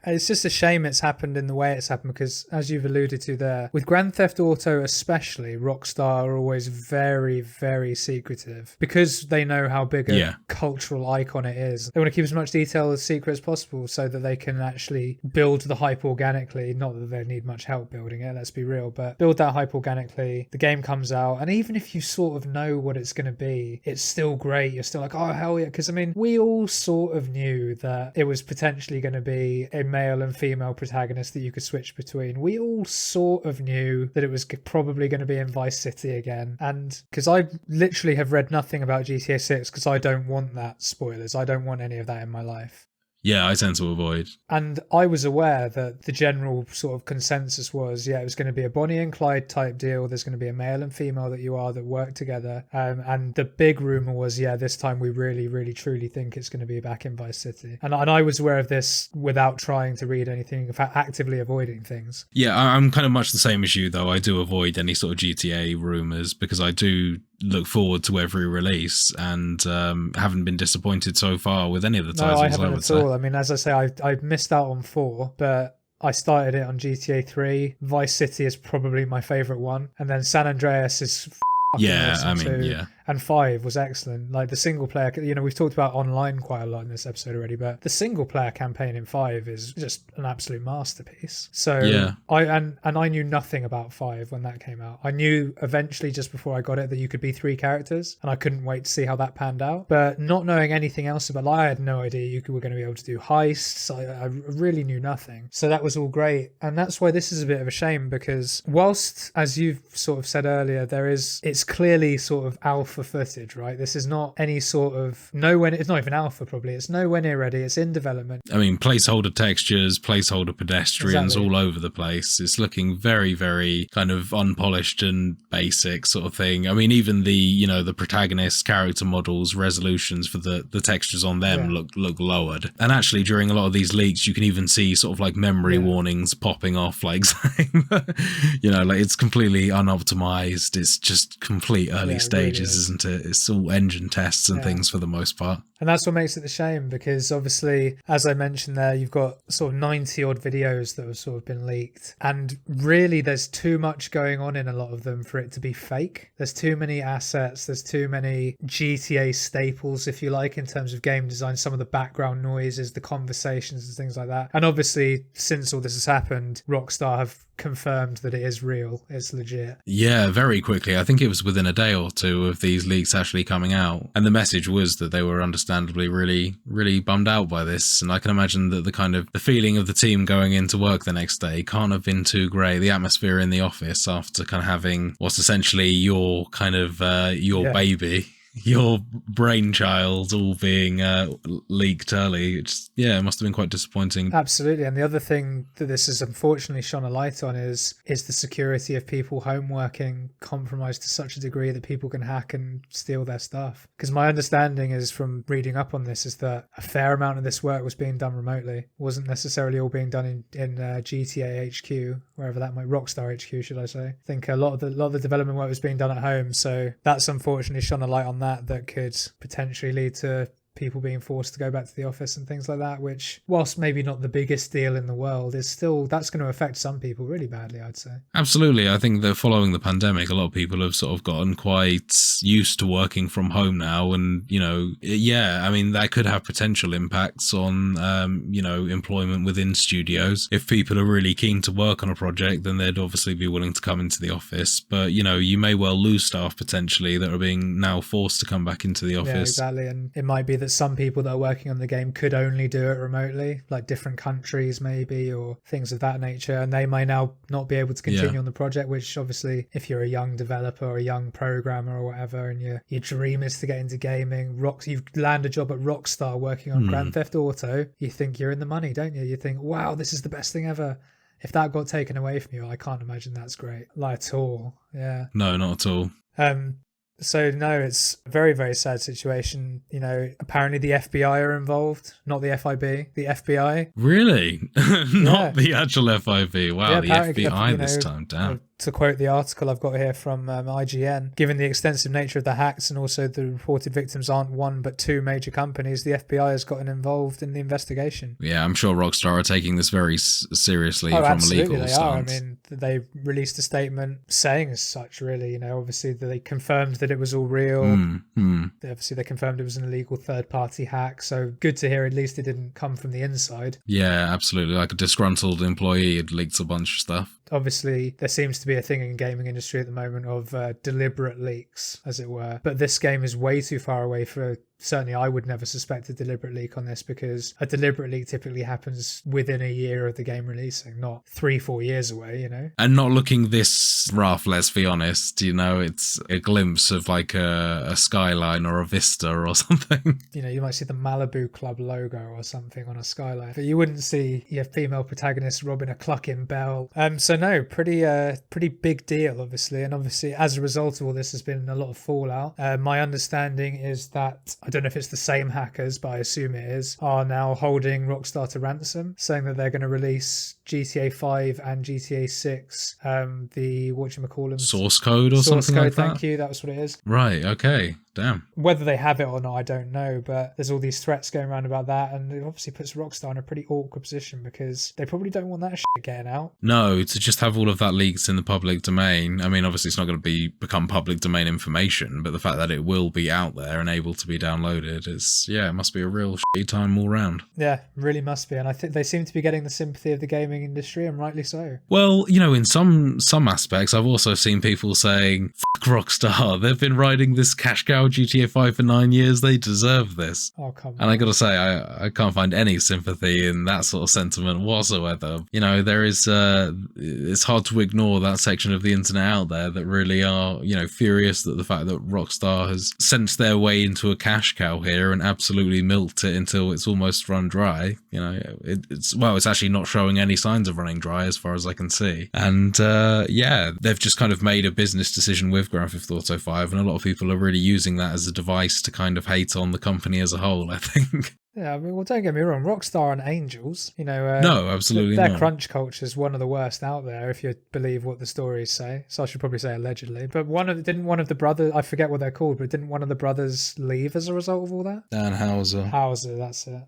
it's just a shame it's happened in the way it's happened, because as you've alluded to there, with Grand Theft Auto especially, Rockstar are always very, very secretive, because they know how big a cultural icon it is. They want to keep as much detail as secret as possible so that they can actually build the hype organically. Not that they need much help building it, let's be real, but build that hype organically. The game comes out, and even if you sort of know what it's going to be, it's still great. You're still like, oh hell yeah, because I mean, we all sort of knew that it was potentially going to be a male and female protagonist that you could switch between. We all sort of knew that it was probably going to be in Vice City again, and because I literally have read nothing about GTA 6 because I don't want that spoilers. I don't want any of that in my life. Yeah, I tend to avoid. And I was aware that the general sort of consensus was, it was going to be a Bonnie and Clyde type deal. There's going to be a male and female that work together. And the big rumor was, this time we really, really, truly think it's going to be back in Vice City. And I was aware of this without trying to read anything, in fact, actively avoiding things. Yeah, I'm kind of much the same as you, though. I do avoid any sort of GTA rumors because I do look forward to every release, and haven't been disappointed so far with any of the titles. No, I haven't at all. I mean, as I say, I missed out on 4, but I started it on GTA 3. Vice City is probably my favourite one, and then San Andreas is awesome too. And 5 was excellent. Like the single player, we've talked about online quite a lot in this episode already, but the single player campaign in 5 is just an absolute masterpiece. So I knew nothing about 5 when that came out. I knew eventually just before I got it that you could be 3 characters, and I couldn't wait to see how that panned out. But not knowing anything else about, I had no idea you were going to be able to do heists. I really knew nothing. So that was all great. And that's why this is a bit of a shame, because whilst, as you've sort of said earlier, it's clearly sort of alpha footage, right? This is not any sort of it's not even alpha, probably. It's nowhere near ready. It's in development. I mean, placeholder textures, placeholder pedestrians all over the place. It's looking very, very kind of unpolished and basic sort of thing. I mean, even the protagonist character models, resolutions for the textures on them look lowered. And actually, during a lot of these leaks, you can even see sort of like memory warnings popping off, like saying, like it's completely unoptimized. It's just complete early stages, isn't it? It's all engine tests and things for the most part. And that's what makes it a shame, because obviously, as I mentioned there, you've got sort of 90 odd videos that have sort of been leaked. And really, there's too much going on in a lot of them for it to be fake. There's too many assets. There's too many GTA staples, if you like, in terms of game design. Some of the background noises, the conversations and things like that. And obviously, since all this has happened, Rockstar have confirmed that it is real. It's legit. Yeah, very quickly. I think it was within a day or two of these leaks actually coming out. And the message was that they were understandably really, really bummed out by this. And I can imagine that the feeling of the team going into work the next day can't have been too great. The atmosphere in the office after kind of having what's essentially your kind of your baby, your brainchild all being leaked early. It must have been quite disappointing. Absolutely. And the other thing that this has unfortunately shone a light on is the security of people home working compromised to such a degree that people can hack and steal their stuff. Because my understanding is, from reading up on this, is that a fair amount of this work was being done remotely. It wasn't necessarily all being done in GTA HQ, wherever that might, Rockstar HQ, should I say. I think a lot of the development work was being done at home. So that's unfortunately shone a light on that could potentially lead to people being forced to go back to the office and things like that, which, whilst maybe not the biggest deal in the world, is still, that's going to affect some people really badly, I'd say. Absolutely. I think that following the pandemic, a lot of people have sort of gotten quite used to working from home now. And, I mean, that could have potential impacts on, employment within studios. If people are really keen to work on a project, then they'd obviously be willing to come into the office. But, you may well lose staff potentially that are being now forced to come back into the office. Yeah, exactly. And it might be that some people that are working on the game could only do it remotely, like different countries maybe, or things of that nature, and they may now not be able to continue on the project, which obviously, if you're a young developer or a young programmer or whatever, and your dream is to get into gaming, you land a job at Rockstar working on Grand Theft Auto, you think you're in the money, don't you? You think, wow, this is the best thing ever. If that got taken away from you, I can't imagine that's great. Like, at all. Yeah. No, not at all. So no, it's a very, very sad situation. Apparently the FBI are involved, not the FIB, the FBI. Really? Not the actual FIB. Wow, the FBI this time, damn. To quote the article I've got here from IGN, given the extensive nature of the hacks and also the reported victims aren't one but two major companies, the FBI has gotten involved in the investigation. Yeah, I'm sure Rockstar are taking this very seriously from a legal stance. Are. I mean, they released a statement saying as such, really. Obviously they confirmed that it was all real. Obviously they confirmed it was an illegal third-party hack, so good to hear at least it didn't come from the inside. Yeah, absolutely. Like a disgruntled employee had leaked a bunch of stuff. Obviously, there seems to be a thing in gaming industry at the moment of deliberate leaks, as it were. But this game is way too far away for... Certainly, I would never suspect a deliberate leak on this, because a deliberate leak typically happens within a year of the game releasing, not 3-4 years away, And not looking this rough, let's be honest, it's a glimpse of like a skyline or a vista or something. You might see the Malibu Club logo or something on a skyline, but you wouldn't see your female protagonist robbing a clucking bell. So no, pretty big deal, obviously. And obviously, as a result of all this, there's been a lot of fallout. My understanding is that, I don't know if it's the same hackers, but I assume it is, are now holding Rockstar to ransom, saying that they're going to release GTA 5 and GTA 6, the whatchamacallem, source code or something like that. Thank you, that was what it is. Right, okay. Damn. Whether they have it or not, I don't know, but there's all these threats going around about that, and it obviously puts Rockstar in a pretty awkward position, because they probably don't want that shit getting out. No, to just have all of that leaked in the public domain. I mean, obviously it's not going to become public domain information, but the fact that it will be out there and able to be downloaded it must be a real shitty time all round. Yeah, really must be, and I think they seem to be getting the sympathy of the gaming industry, and rightly so. Well, in some aspects, I've also seen people saying, "Fuck Rockstar, they've been riding this cash cow GTA 5 for 9 years, they deserve this." Oh, come on. And I gotta say, I can't find any sympathy in that sort of sentiment whatsoever. There is, it's hard to ignore that section of the internet out there that really are, furious that the fact that Rockstar has sensed their way into a cash cow here and absolutely milked it until it's almost run dry. It's actually not showing any signs of running dry as far as I can see. And they've just kind of made a business decision with Grand Theft Auto 5, and a lot of people are really using that as a device to kind of hate on the company as a whole, I think. Yeah, I mean, well, don't get me wrong. Rockstar aren't angels. No, absolutely their not. crunch culture is one of the worst out there, if you believe what the stories say. So I should probably say allegedly. But didn't one of the brothers, I forget what they're called, but didn't one of the brothers leave as a result of all that? Dan Houser. Hauser, that's it.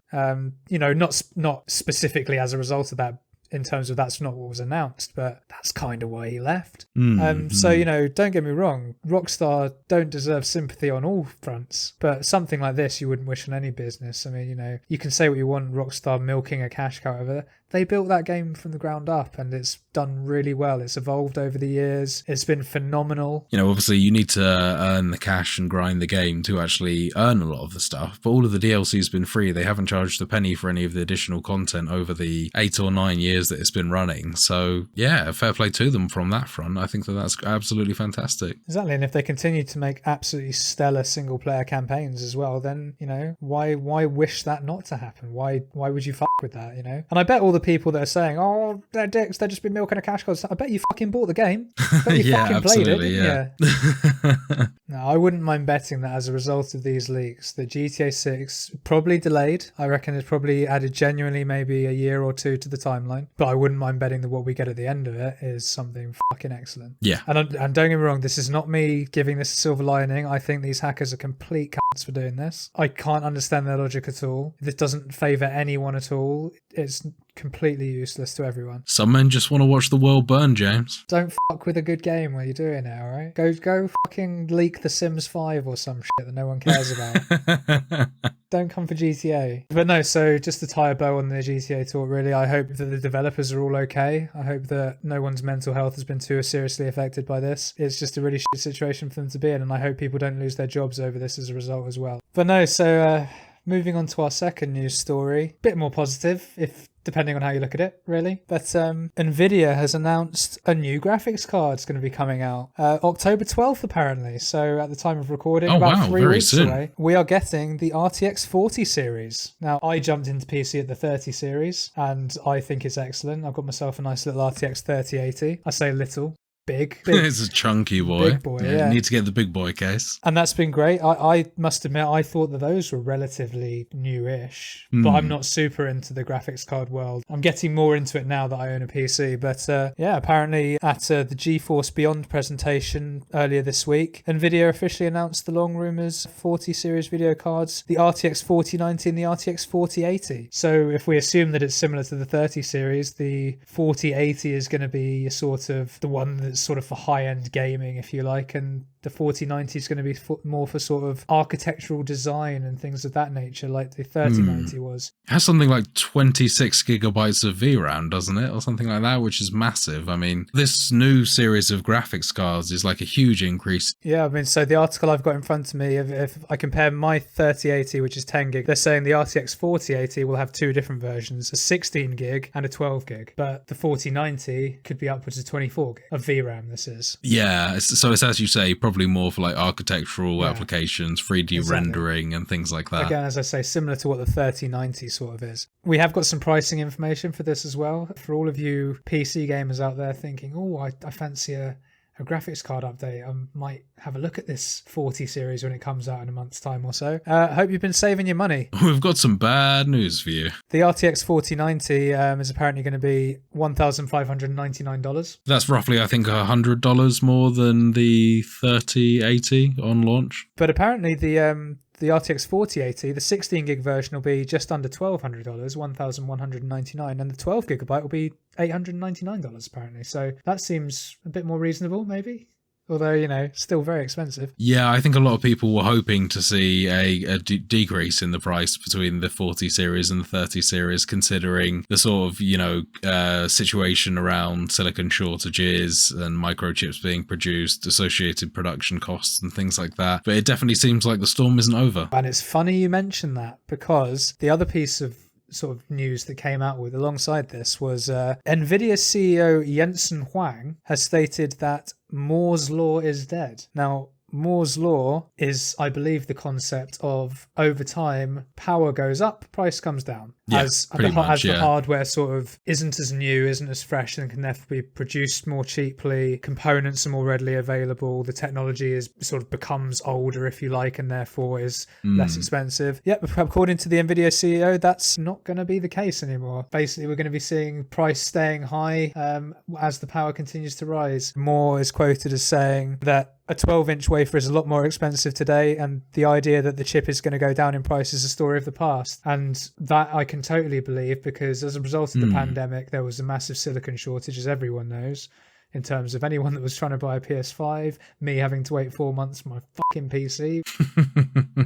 Not specifically as a result of that, in terms of that's not what was announced, but that's kind of why he left. So, don't get me wrong, Rockstar don't deserve sympathy on all fronts, but something like this you wouldn't wish on any business. I mean, you can say what you want, Rockstar milking a cash cow over. They built that game from the ground up and it's done really well. It's evolved over the years. It's been phenomenal. Obviously you need to earn the cash and grind the game to actually earn a lot of the stuff, but all of the DLC has been free. They haven't charged a penny for any of the additional content over the 8 or 9 years that it's been running. So yeah, fair play to them from that front. I think that's absolutely fantastic. Exactly. And if they continue to make absolutely stellar single player campaigns as well, then, why wish that not to happen? Why would you fuck with that, And I bet all the people that are saying, oh, they're dicks, they've just been milking a cash cow, I bet you fucking bought the game. I bet you fucking played it, didn't you? No, I wouldn't mind betting that as a result of these leaks, that GTA 6 probably delayed. I reckon it's probably added genuinely maybe a year or two to the timeline. But I wouldn't mind betting that what we get at the end of it is something fucking excellent. Yeah. And don't get me wrong, this is not me giving this a silver lining. I think these hackers are complete cunts for doing this. I can't understand their logic at all. This doesn't favour anyone at all. It's completely useless to everyone. Some men just want to watch the world burn, James. Don't fuck with a good game while you're doing it, alright? Go fucking leak The Sims 5 or some shit that no one cares about. Don't come for GTA. But no, so just to tie a bow on the GTA talk, really, I hope that the developers are all okay. I hope that no one's mental health has been too seriously affected by this. It's just a really shit situation for them to be in, and I hope people don't lose their jobs over this as a result as well. But no, so moving on to our second news story. Bit more positive, if depending on how you look at it, really. But Nvidia has announced a new graphics card is going to be coming out October 12th, apparently. So at the time of recording, about 3 weeks soon. away, we are getting the RTX 40 series. Now, I jumped into PC at the 30 series, and I think it's excellent. I've got myself a nice little RTX 3080. I say little. Big. It's a chunky boy. Big boy, yeah. You need to get the big boy case. And that's been great. I must admit, I thought that those were relatively newish, but I'm not super into the graphics card world. I'm getting more into it now that I own a PC. But apparently at the GeForce Beyond presentation earlier this week, Nvidia officially announced the long rumours 40 series video cards, the RTX 4090 and the RTX 4080. So if we assume that it's similar to the 30 series, the 4080 is going to be sort of the one that's sort of for high-end gaming, if you like, and the 4090 is going to be more for sort of architectural design and things of that nature, like the 3090 was. It has something like 26 gigabytes of VRAM, doesn't it? Or something like that, which is massive. I mean, this new series of graphics cards is like a huge increase. Yeah, I mean, so the article I've got in front of me, if I compare my 3080, which is 10 gig, they're saying the RTX 4080 will have two different versions, a 16 gig and a 12 gig. But the 4090 could be upwards of 24 gig of VRAM, this is. Yeah, so it's, as you say, probably more for like architectural applications, 3D rendering and things like that. Again, as I say, similar to what the 3090 sort of is. We have got some pricing information for this as well. For all of you PC gamers out there thinking, oh, I fancy a graphics card update, I might have a look at this 40 series when it comes out in a month's time or so. I hope you've been saving your money. We've got some bad news for you. The RTX 4090 is apparently going to be $1,599. That's roughly, I think, $100 more than the 3080 on launch. But apparently the RTX 4080, the 16 gig version will be just under $1,200, $1,199, and the 12 gigabyte will be $899 apparently. So that seems a bit more reasonable, maybe. Although, still very expensive. Yeah, I think a lot of people were hoping to see a decrease in the price between the 40 series and the 30 series, considering the sort of, situation around silicon shortages and microchips being produced, associated production costs and things like that. But it definitely seems like the storm isn't over. And it's funny you mention that, because the other piece of sort of news that came out with alongside this was Nvidia CEO Jensen Huang has stated that Moore's law is dead. Now, Moore's law is, I believe, the concept of over time, power goes up, price comes down. Yeah, as pretty much, the hardware sort of isn't as new, isn't as fresh, and can therefore be produced more cheaply, components are more readily available, the technology is sort of becomes older, if you like, and therefore is less expensive. Yep, according to the Nvidia CEO, that's not going to be the case anymore. Basically, we're going to be seeing price staying high as the power continues to rise. Moore is quoted as saying that a 12-inch wafer is a lot more expensive today, and the idea that the chip is going to go down in price is a story of the past. And that I can totally believe, because as a result of the pandemic, there was a massive silicon shortage, as everyone knows, in terms of anyone that was trying to buy a PS5, me having to wait 4 months for my fucking PC.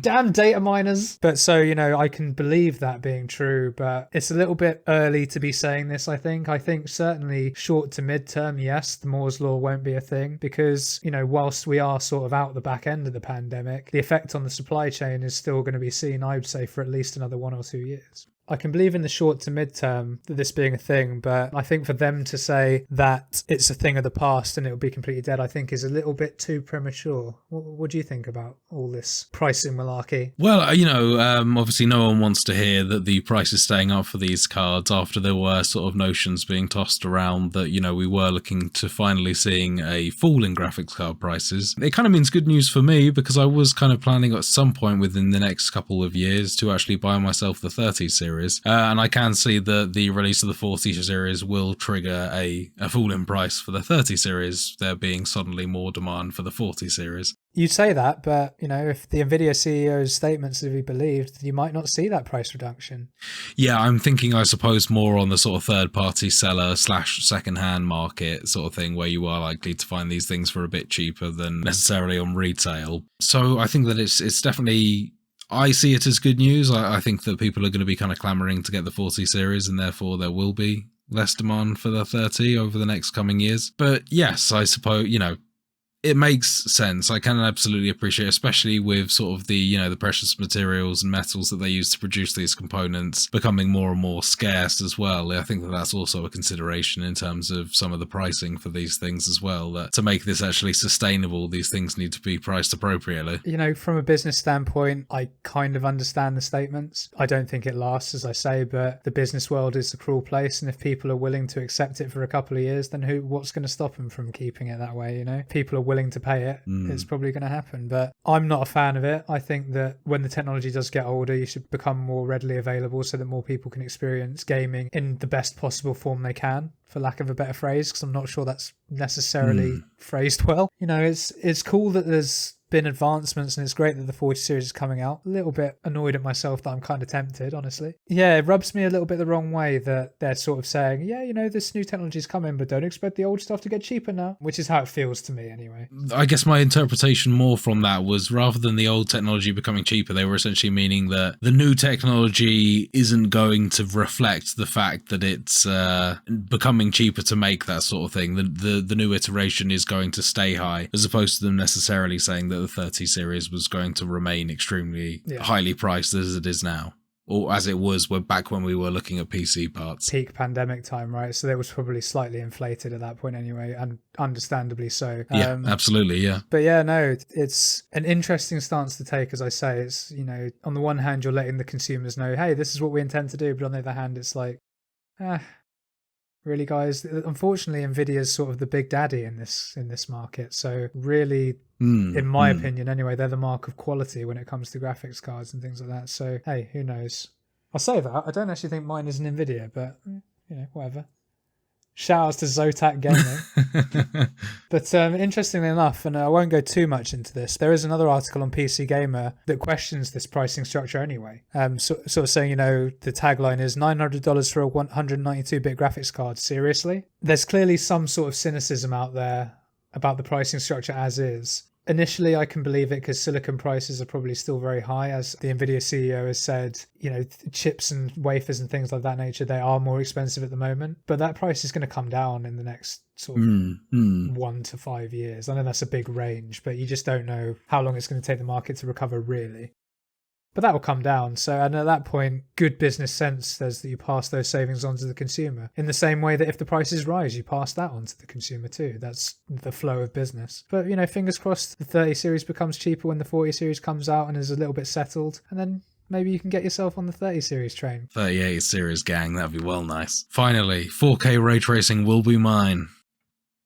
Damn data miners. But so, I can believe that being true, but it's a little bit early to be saying this, I think. I think certainly short to mid-term, yes, the Moore's Law won't be a thing, because, whilst we are sort of out the back end of the pandemic, the effect on the supply chain is still going to be seen, I would say, for at least another 1 or 2 years. I can believe in the short to mid-term this being a thing, but I think for them to say that it's a thing of the past and it'll be completely dead, I think is a little bit too premature. What do you think about all this pricing malarkey? Well, obviously no one wants to hear that the price is staying up for these cards after there were sort of notions being tossed around that, we were looking to finally seeing a fall in graphics card prices. It kind of means good news for me, because I was kind of planning at some point within the next couple of years to actually buy myself the 30 series. And I can see that the release of the 40 series will trigger a fall in price for the 30 series, there being suddenly more demand for the 40 series. You say that, but, if the Nvidia CEO's statements are to be believed, you might not see that price reduction. Yeah, I'm thinking, I suppose, more on the sort of third-party seller / second-hand market sort of thing, where you are likely to find these things for a bit cheaper than necessarily on retail. So I think that it's definitely... I see it as good news. I think that people are going to be kind of clamoring to get the 40 series, and therefore there will be less demand for the 30 over the next coming years. But yes, I suppose, it makes sense. I can absolutely appreciate, especially with sort of the, the precious materials and metals that they use to produce these components becoming more and more scarce as well. I think that that's also a consideration in terms of some of the pricing for these things as well, that to make this actually sustainable, these things need to be priced appropriately. From a business standpoint, I kind of understand the statements. I don't think it lasts, as I say, but the business world is a cruel place, and if people are willing to accept it for a couple of years, then what's going to stop them from keeping it that way, People are willing to pay it, it's probably going to happen. But I'm not a fan of it. I think that when the technology does get older, you should become more readily available so that more people can experience gaming in the best possible form they can, for lack of a better phrase, because I'm not sure that's necessarily phrased well. It's cool that there's been advancements, and it's great that the 40 series is coming out. A little bit annoyed at myself that I'm kind of tempted, honestly. Yeah, it rubs me a little bit the wrong way that they're sort of saying, yeah, this new technology is coming, but don't expect the old stuff to get cheaper now, which is how it feels to me anyway. I guess my interpretation more from that was, rather than the old technology becoming cheaper, they were essentially meaning that the new technology isn't going to reflect the fact that it's becoming cheaper to make, that sort of thing. The new iteration is going to stay high, as opposed to them necessarily saying that the 30 series was going to remain extremely highly priced as it is now, or as it was back when we were looking at PC parts. Peak pandemic time, right? So it was probably slightly inflated at that point anyway, and understandably so. Yeah, absolutely, yeah. But yeah, no, it's an interesting stance to take, as I say. It's, on the one hand, you're letting the consumers know, hey, this is what we intend to do, but on the other hand, it's like, really, guys? Unfortunately, Nvidia's sort of the big daddy in this market. So really, in my opinion anyway, they're the mark of quality when it comes to graphics cards and things like that. So hey, who knows? I'll say that. I don't actually think mine is an Nvidia, but whatever. Shout outs to Zotac Gaming. But interestingly enough, and I won't go too much into this, there is another article on PC Gamer that questions this pricing structure anyway. Sort of saying, the tagline is $900 for a 192-bit graphics card. Seriously? There's clearly some sort of cynicism out there about the pricing structure as is. Initially, I can believe it because silicon prices are probably still very high. As the Nvidia CEO has said, chips and wafers and things like that nature, they are more expensive at the moment. But that price is going to come down in the next sort of 1 to 5 years. I know that's a big range, but you just don't know how long it's going to take the market to recover, really. But that will come down. So, and at that point, good business sense says that you pass those savings on to the consumer. In the same way that if the prices rise, you pass that on to the consumer too. That's the flow of business. But, fingers crossed the 30 series becomes cheaper when the 40 series comes out and is a little bit settled. And then maybe you can get yourself on the 30 series train. 38 series, gang. That'd be well nice. Finally, 4K ray tracing will be mine.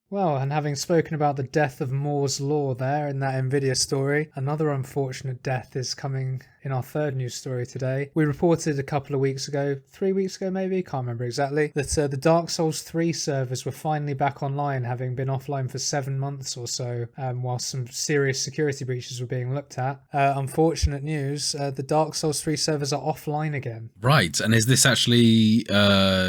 Well, and having spoken about the death of Moore's Law there in that Nvidia story, another unfortunate death is coming in our third news story today. We reported a couple of weeks ago, 3 weeks ago maybe, can't remember exactly, that the Dark Souls 3 servers were finally back online, having been offline for 7 months or so, while some serious security breaches were being looked at. Unfortunate news, the Dark Souls 3 servers are offline again. Right, and is this actually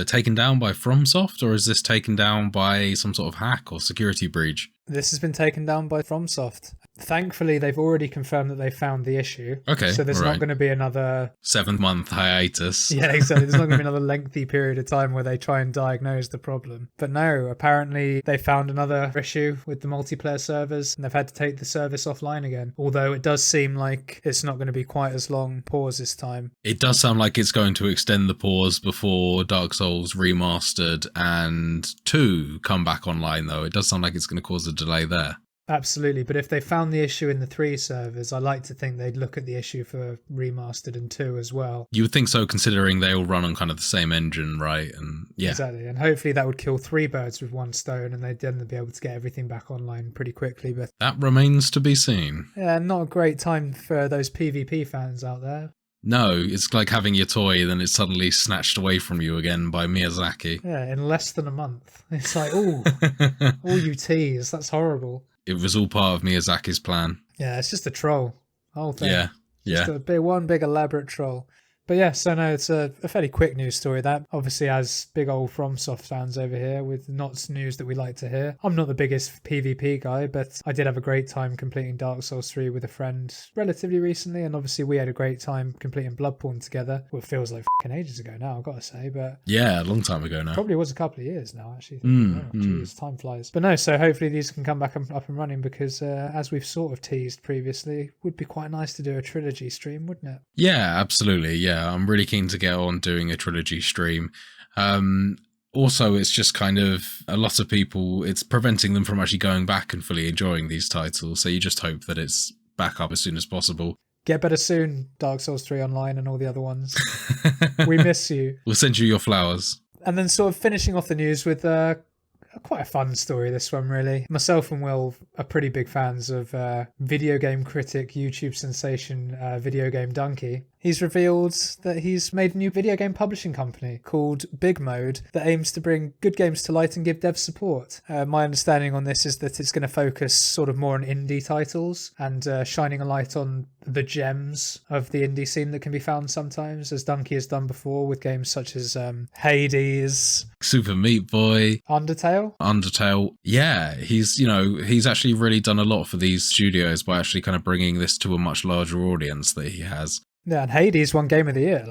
taken down by FromSoft, or is this taken down by some sort of hack or security breach? This has been taken down by FromSoft. Thankfully, they've already confirmed that they found the issue. Okay, so there's not going to be another 7-month hiatus. Yeah, exactly. There's not going to be another lengthy period of time where they try and diagnose the problem. But no, apparently they found another issue with the multiplayer servers and they've had to take the service offline again. Although it does seem like it's not going to be quite as long pause this time. It does sound like it's going to extend the pause before Dark Souls Remastered and 2 come back online, though. It does sound like it's going to cause a delay there. Absolutely, but if they found the issue in the 3 servers, I like to think they'd look at the issue for Remastered and 2 as well. You would think so, considering they all run on kind of the same engine, right? And yeah, exactly. And hopefully that would kill 3 birds with 1 stone, and they'd then be able to get everything back online pretty quickly. But that remains to be seen. Yeah, not a great time for those PvP fans out there. No, it's like having your toy, then it's suddenly snatched away from you again by Miyazaki. Yeah, in less than a month. It's like, oh, all you tease. That's horrible. It was all part of Miyazaki's plan. Yeah, it's just a troll. The whole thing. Yeah. Just one big elaborate troll. But yeah, so no, it's a fairly quick news story that, obviously, as big old FromSoft fans over here with not news that we like to hear. I'm not the biggest PvP guy, but I did have a great time completing Dark Souls 3 with a friend relatively recently, and obviously we had a great time completing Bloodborne together. Well, it feels like f***ing ages ago now, I've got to say, but... Yeah, a long time ago now. Probably was a couple of years now, actually. Jeez, time flies. But no, so hopefully these can come back up and running because, as we've sort of teased previously, would be quite nice to do a trilogy stream, wouldn't it? Yeah, absolutely, yeah. I'm really keen to get on doing a trilogy stream. Also, it's just kind of a lot of people, it's preventing them from actually going back and fully enjoying these titles. So you just hope that it's back up as soon as possible. Get better soon, Dark Souls 3 Online and all the other ones. We miss you. We'll send you your flowers. And then sort of finishing off the news with quite a fun story, this one, really. Myself and Will are pretty big fans of video game critic, YouTube sensation, Video Game Donkey. He's revealed that he's made a new video game publishing company called Big Mode that aims to bring good games to light and give devs support. My understanding on this is that it's going to focus sort of more on indie titles and shining a light on the gems of the indie scene that can be found sometimes, as Donkey has done before with games such as Hades, Super Meat Boy, Undertale. Yeah, he's actually really done a lot for these studios by actually kind of bringing this to a much larger audience that he has. Yeah, and Hades won Game of the Year.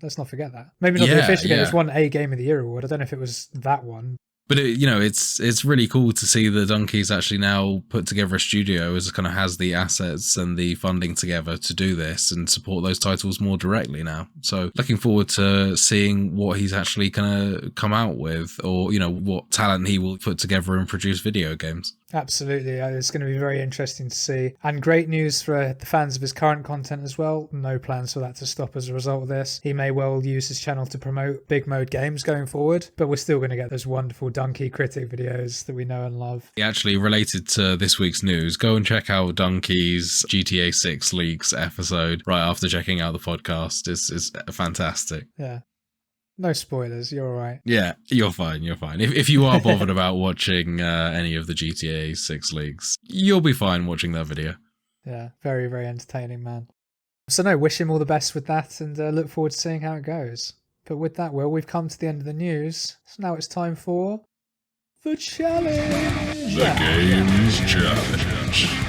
Let's not forget that. Maybe not the official game. It's won a Game of the Year award. I don't know if it was that one. But it's really cool to see that Donkey's actually now put together a studio as kind of has the assets and the funding together to do this and support those titles more directly now. So looking forward to seeing what he's actually going to come out with, or what talent he will put together and produce video games. Absolutely. It's going to be very interesting to see. And great news for the fans of his current content as well. No plans for that to stop as a result of this. He may well use his channel to promote Big Mode games going forward, but we're still going to get those wonderful Donkey critic videos that we know and love. Actually, related to this week's news, go and check out Donkey's GTA 6 leaks episode right after checking out the podcast. It's fantastic. Yeah. No spoilers, you're all right. Yeah, you're fine. If you are bothered about watching any of the GTA 6 leaks, you'll be fine watching that video. Yeah, very, very entertaining, man. So no, wish him all the best with that and look forward to seeing how it goes. But with that, Will, we've come to the end of the news. So now it's time for the challenge. The game's challenge.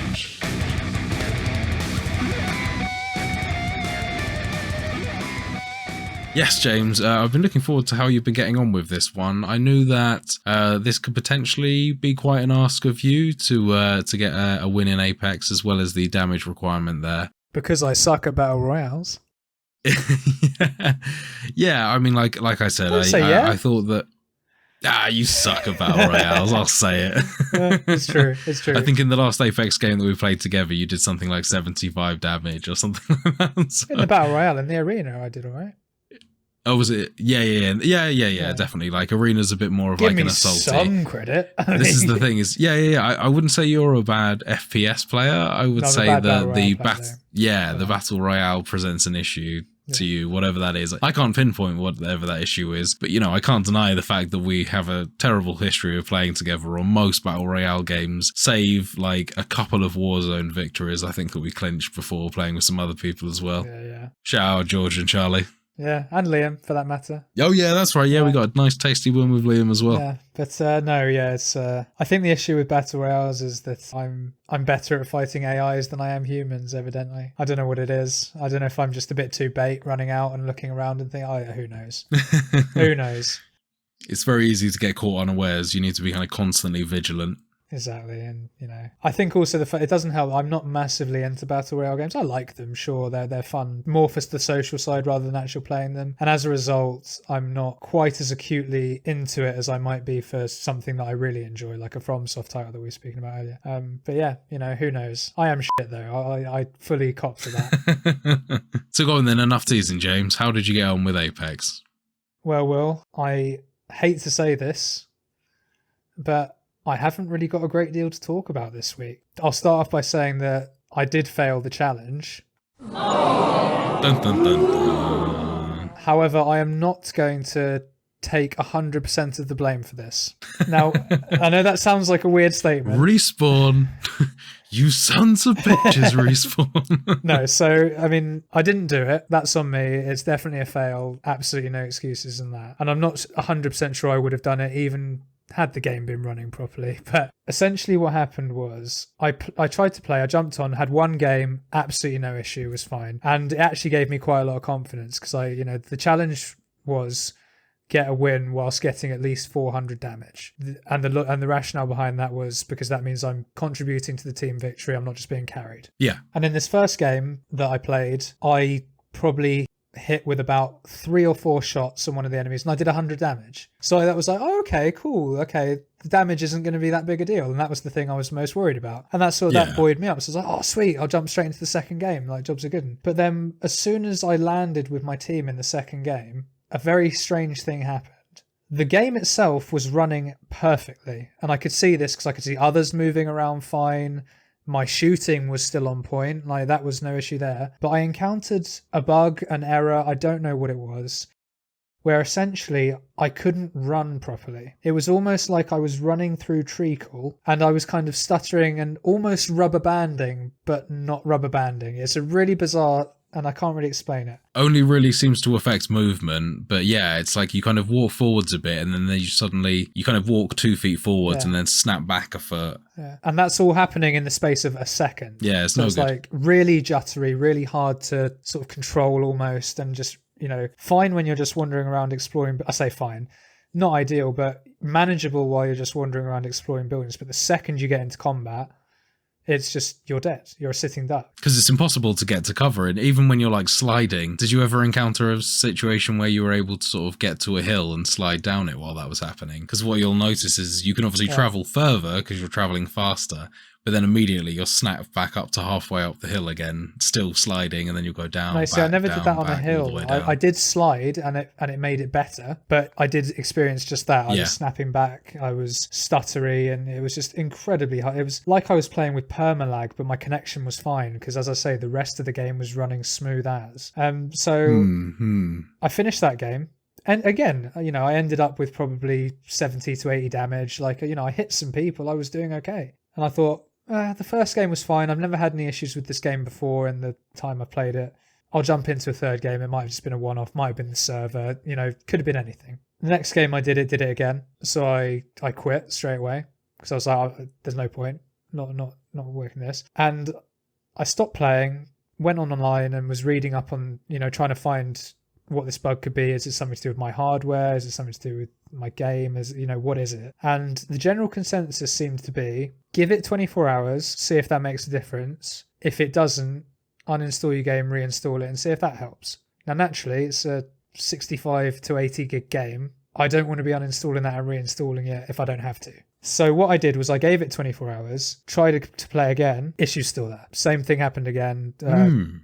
Yes, James, I've been looking forward to how you've been getting on with this one. I knew that this could potentially be quite an ask of you to get a win in Apex, as well as the damage requirement there. Because I suck at battle royales. Yeah, I mean, like I said, I thought that you suck at battle royales. I'll say it. It's true. It's true. I think in the last Apex game that we played together, you did something like 75 damage or something like that. So. In the battle royale, in the arena, I did all right. Oh, was it? Yeah. Definitely. Like arena's a bit more of Give like me an assaulty. some credit. This is the thing. Is I wouldn't say you're a bad FPS player. I would say the battle royale presents an issue to you, whatever that is. I can't pinpoint whatever that issue is, but I can't deny the fact that we have a terrible history of playing together on most battle royale games, save like a couple of Warzone victories. I think that we clinched before playing with some other people as well. Yeah. Shout out George and Charlie. Yeah, and Liam, for that matter. Oh, yeah, that's right. Yeah, we got a nice tasty win with Liam as well. Yeah, but it's... I think the issue with Battle Royales is that I'm better at fighting AIs than I am humans, evidently. I don't know what it is. I don't know if I'm just a bit too bait running out and looking around and think, who knows? Who knows? It's very easy to get caught unawares. You need to be kind of constantly vigilant. Exactly, and I think also it doesn't help. I'm not massively into battle royale games. I like them, sure, they're fun, more for the social side rather than actually playing them. And as a result, I'm not quite as acutely into it as I might be for something that I really enjoy, like a FromSoft title that we were speaking about earlier. But yeah, who knows? I am shit though. I fully cop to that. So go on then. Enough teasing, James. How did you get on with Apex? Well, Will, I hate to say this, but I haven't really got a great deal to talk about this week. I'll start off by saying that I did fail the challenge. Dun, dun, dun, dun. However, I am not going to take 100% of the blame for this. Now, I know that sounds like a weird statement. Respawn. You sons of bitches, Respawn. No, so, I mean, I didn't do it. That's on me. It's definitely a fail. Absolutely no excuses in that. And I'm not 100% sure I would have done it even had the game been running properly. But essentially what happened was I tried to play, I jumped on, had one game, absolutely no issue, was fine. And it actually gave me quite a lot of confidence because the challenge was get a win whilst getting at least 400 damage. And the rationale behind that was because that means I'm contributing to the team victory. I'm not just being carried. Yeah. And in this first game that I played, I probably hit with about 3 or 4 shots on one of the enemies and I did 100 damage. So that was like, oh, okay, cool. Okay, the damage isn't going to be that big a deal. And that was the thing I was most worried about. And that buoyed me up. So I was like, oh, sweet, I'll jump straight into the second game. Like, jobs are good. But then as soon as I landed with my team in the second game, a very strange thing happened. The game itself was running perfectly. And I could see this because I could see others moving around fine. My shooting was still on point, like that was no issue there. But I encountered a bug, an error, I don't know what it was, where essentially I couldn't run properly. It was almost like I was running through treacle and I was kind of stuttering and almost rubber banding, but not rubber banding. It's a really bizarre, and I can't really explain it. Only really seems to affect movement, but yeah, it's like you kind of walk forwards a bit and then you kind of walk 2 feet forwards and then snap back a foot. Yeah. And that's all happening in the space of a second. Yeah, it's no good. Like really juttery, really hard to sort of control almost, and just, fine when you're just wandering around exploring. I say fine, not ideal, but manageable while you're just wandering around exploring buildings. But the second you get into combat, it's just, you're dead. You're a sitting duck. Because it's impossible to get to cover. And even when you're like sliding, did you ever encounter a situation where you were able to sort of get to a hill and slide down it while that was happening? Because what you'll notice is you can obviously travel further because you're traveling faster, but then immediately you're snapped back up to halfway up the hill again, still sliding, and then you'll go down. No, see, I never did that on a hill. I did slide and it made it better, but I did experience just that. I was snapping back, I was stuttery, and it was just incredibly hard. It was like I was playing with permalag, but my connection was fine because, as I say, the rest of the game was running smooth as. I finished that game. And again, I ended up with probably 70 to 80 damage. Like, I hit some people, I was doing okay. And I thought, the first game was fine. I've never had any issues with this game before in the time I played it. I'll jump into a third game. It might have just been a one-off, might have been the server, could have been anything. The next game I did it again. So I quit straight away because I was like, there's no point, not working this. And I stopped playing, went online and was reading up on, trying to find what this bug could be. Is it something to do with my hardware? Is it something to do with my game? What is it? And the general consensus seemed to be, give it 24 hours, see if that makes a difference. If it doesn't, uninstall your game, reinstall it, and see if that helps. Now, naturally, it's a 65 to 80 gig game. I don't want to be uninstalling that and reinstalling it if I don't have to. So what I did was I gave it 24 hours, tried to play again, issue's still there. Same thing happened again.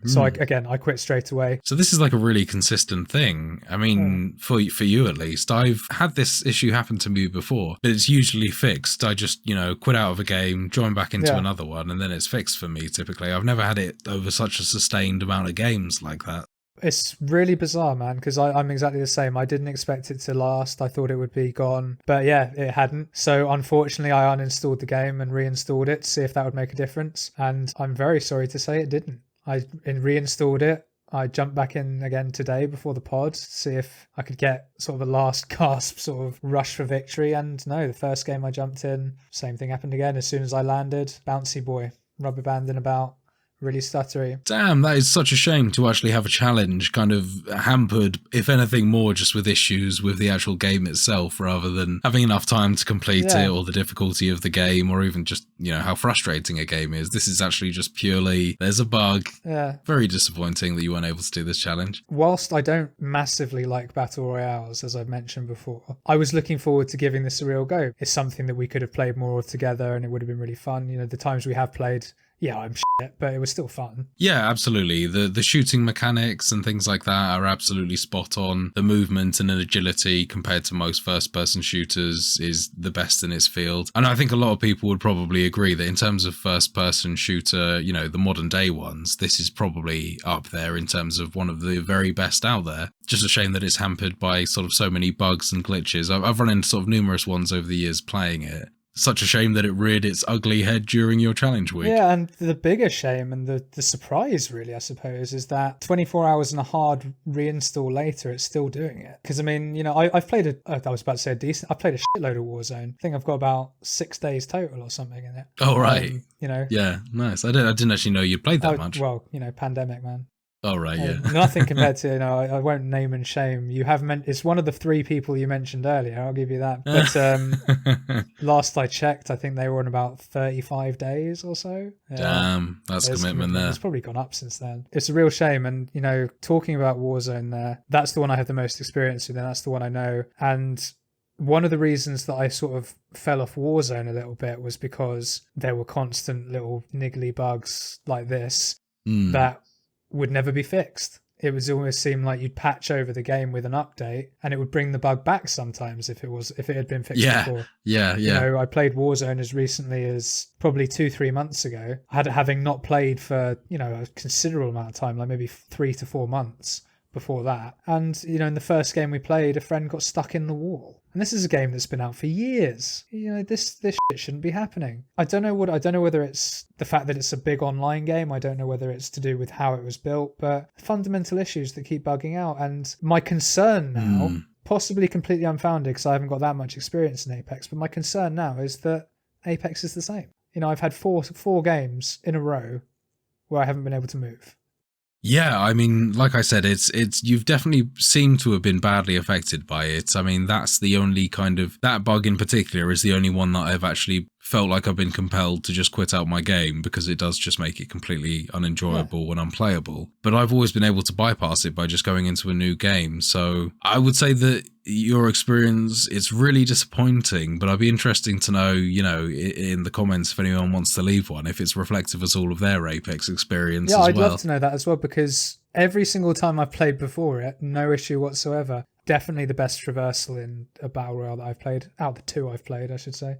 So I quit straight away. So this is like a really consistent thing. I mean, for you at least, I've had this issue happen to me before, but it's usually fixed. I just, quit out of a game, join back into another one, and then it's fixed for me typically. I've never had it over such a sustained amount of games like that. It's really bizarre, man, because I'm exactly the same. I didn't expect it to last. I thought it would be gone. But yeah, it hadn't. So unfortunately, I uninstalled the game and reinstalled it to see if that would make a difference. And I'm very sorry to say it didn't. I reinstalled it. I jumped back in again today before the pod to see if I could get sort of a last gasp sort of rush for victory. And no, the first game I jumped in, same thing happened again. As soon as I landed, bouncy boy, rubber banding about. Really stuttery. Damn, that is such a shame to actually have a challenge kind of hampered, if anything more, just with issues with the actual game itself, rather than having enough time to complete it, or the difficulty of the game, or even just, how frustrating a game is. This is actually just purely, there's a bug. Yeah. Very disappointing that you weren't able to do this challenge. Whilst I don't massively like Battle Royales, as I've mentioned before, I was looking forward to giving this a real go. It's something that we could have played more together and it would have been really fun. The times we have played, I'm shit, but it was still fun. Yeah, absolutely. The shooting mechanics and things like that are absolutely spot on. The movement and agility compared to most first-person shooters is the best in its field. And I think a lot of people would probably agree that in terms of first-person shooter, the modern day ones, this is probably up there in terms of one of the very best out there. Just a shame that it's hampered by sort of so many bugs and glitches. I've run into sort of numerous ones over the years playing it. Such a shame that it reared its ugly head during your challenge week. Yeah, and the bigger shame and the surprise, really, I suppose, is that 24 hours and a hard reinstall later, it's still doing it. Because, I've played I was about to say I played a shitload of Warzone. I think I've got about 6 days total or something in it. Oh, right. Yeah, nice. I didn't actually know you'd played that much. Well, pandemic, man. Oh, right, yeah. Nothing compared to, I won't name and shame. It's one of the 3 people you mentioned earlier, I'll give you that. But last I checked, I think they were on about 35 days or so. Damn, that's commitment there. It's probably gone up since then. It's a real shame. And, talking about Warzone there, that's the one I have the most experience with, and that's the one I know. And one of the reasons that I sort of fell off Warzone a little bit was because there were constant little niggly bugs like this that would never be fixed. It was almost seemed like you'd patch over the game with an update and it would bring the bug back sometimes if it had been fixed before. Yeah. I played Warzone as recently as probably 2-3 months ago. Having not played for, a considerable amount of time, like maybe 3 to 4 months before that. And, in the first game we played, a friend got stuck in the wall. And this is a game that's been out for years. This shit shouldn't be happening. I don't know whether it's the fact that it's a big online game. I don't know whether it's to do with how it was built, but fundamental issues that keep bugging out. And my concern now, possibly completely unfounded because I haven't got that much experience in Apex, but my concern now is that Apex is the same. I've had four games in a row where I haven't been able to move. Yeah, like I said, it's you've definitely seemed to have been badly affected by it. That's the only that bug in particular is the only one that I've actually felt like I've been compelled to just quit out my game because it does just make it completely unenjoyable and unplayable. But I've always been able to bypass it by just going into a new game. So I would say that your experience, it's really disappointing, but I'd be interesting to know, in the comments if anyone wants to leave one, if it's reflective as all of their Apex experience as well. Yeah, I'd love to know that as well, because every single time I've played before it, no issue whatsoever. Definitely the best traversal in a battle royale that I've played, out of the 2 I've played, I should say.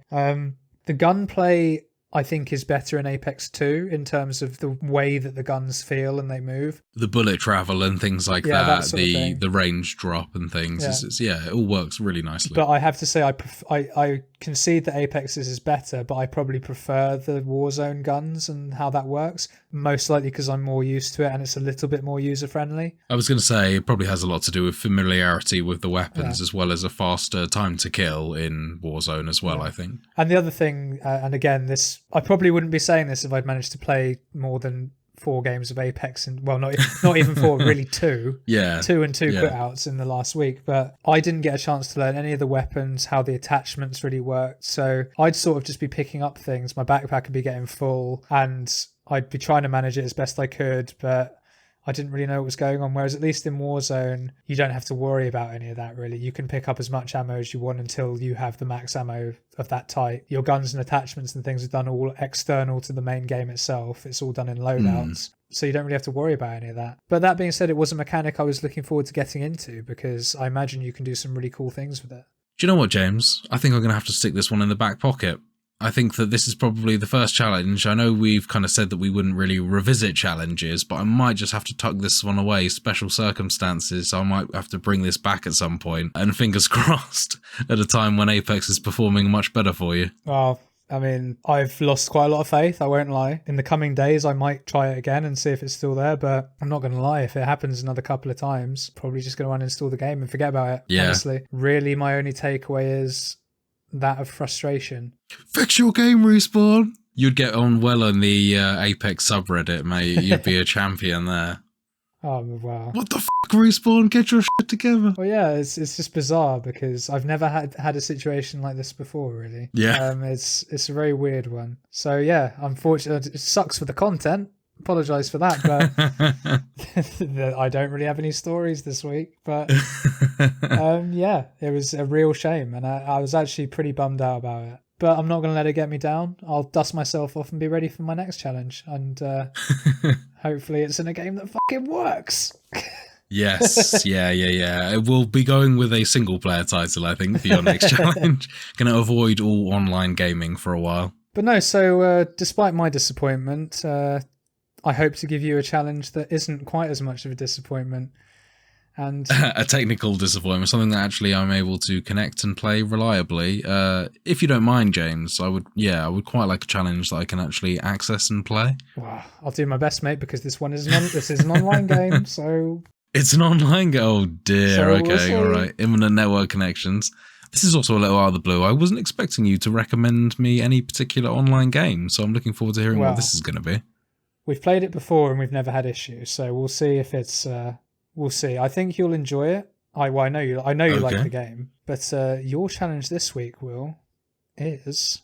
The gunplay, I think, is better in Apex 2 in terms of the way that the guns feel and they move. The bullet travel and things like that the range drop and things. It all works really nicely. But I have to say, I concede that Apex's is better, but I probably prefer the Warzone guns and how that works, most likely because I'm more used to it and it's a little bit more user-friendly. I was going to say, it probably has a lot to do with familiarity with the weapons as well as a faster time to kill in Warzone as well, I think. And the other thing, and again, I probably wouldn't be saying this if I'd managed to play more than 4 games of Apex, and well, not even 4, really 2. 2 and 2 quit outs in the last week. But I didn't get a chance to learn any of the weapons, how the attachments really worked. So I'd sort of just be picking up things. My backpack would be getting full, and I'd be trying to manage it as best I could, but I didn't really know what was going on. Whereas at least in Warzone, you don't have to worry about any of that, really. You can pick up as much ammo as you want until you have the max ammo of that type. Your guns and attachments and things are done all external to the main game itself. It's all done in loadouts. So you don't really have to worry about any of that. But that being said, it was a mechanic I was looking forward to getting into because I imagine you can do some really cool things with it. Do you know what, James? I think I'm going to have to stick this one in the back pocket. I think that this is probably the first challenge. I know we've kind of said that we wouldn't really revisit challenges, but I might just have to tuck this one away. Special circumstances, I might have to bring this back at some point. And fingers crossed, at a time when Apex is performing much better for you. Well, I mean, I've lost quite a lot of faith, I won't lie. In the coming days, I might try it again and see if it's still there, but I'm not going to lie. If it happens another couple of times, probably just going to uninstall the game and forget about it, honestly. Really, my only takeaway is that of frustration. Fix your game, Respawn! You'd get on well on the Apex subreddit, mate. You'd be a champion there. Oh, wow. What the f***, Respawn? Get your shit together. Well, yeah, it's just bizarre because I've never had a situation like this before, really. Yeah. It's a very weird one. So, yeah, unfortunately, it sucks for the content. Apologise for that, but I don't really have any stories this week. But yeah, it was a real shame, and I was actually pretty bummed out about it. But I'm not going to let it get me down. I'll dust myself off and be ready for my next challenge, and hopefully it's in a game that fucking works. Yes, yeah. It will be going with a single player title, I think, for your next challenge. Going to avoid all online gaming for a while. But no, so despite my disappointment, I hope to give you a challenge that isn't quite as much of a disappointment. And a technical disappointment, something that actually I'm able to connect and play reliably. If you don't mind, James, I would quite like a challenge that I can actually access and play. Wow, I'll do my best, mate, because this is an online game, so... It's an online game? Oh dear, so okay, all right. Imminent network connections. This is also a little out of the blue. I wasn't expecting you to recommend me any particular online game, so I'm looking forward to hearing what this is going to be. We've played it before and we've never had issues, so we'll see if it's... we'll see. I think you'll enjoy it. I know you like the game, but your challenge this week, Will, is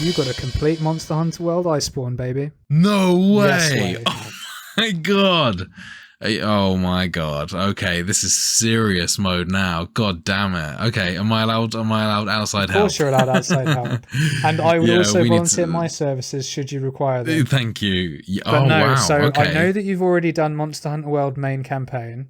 you got a complete Monster Hunter World Iceborne, baby. No way! Yes, oh my god! Oh my god. Okay, this is serious mode now. God damn it. Okay, am I allowed outside help? Of course you're allowed outside help. And I would also volunteer my services should you require them. Thank you. But wow. So okay. I know that you've already done Monster Hunter World main campaign.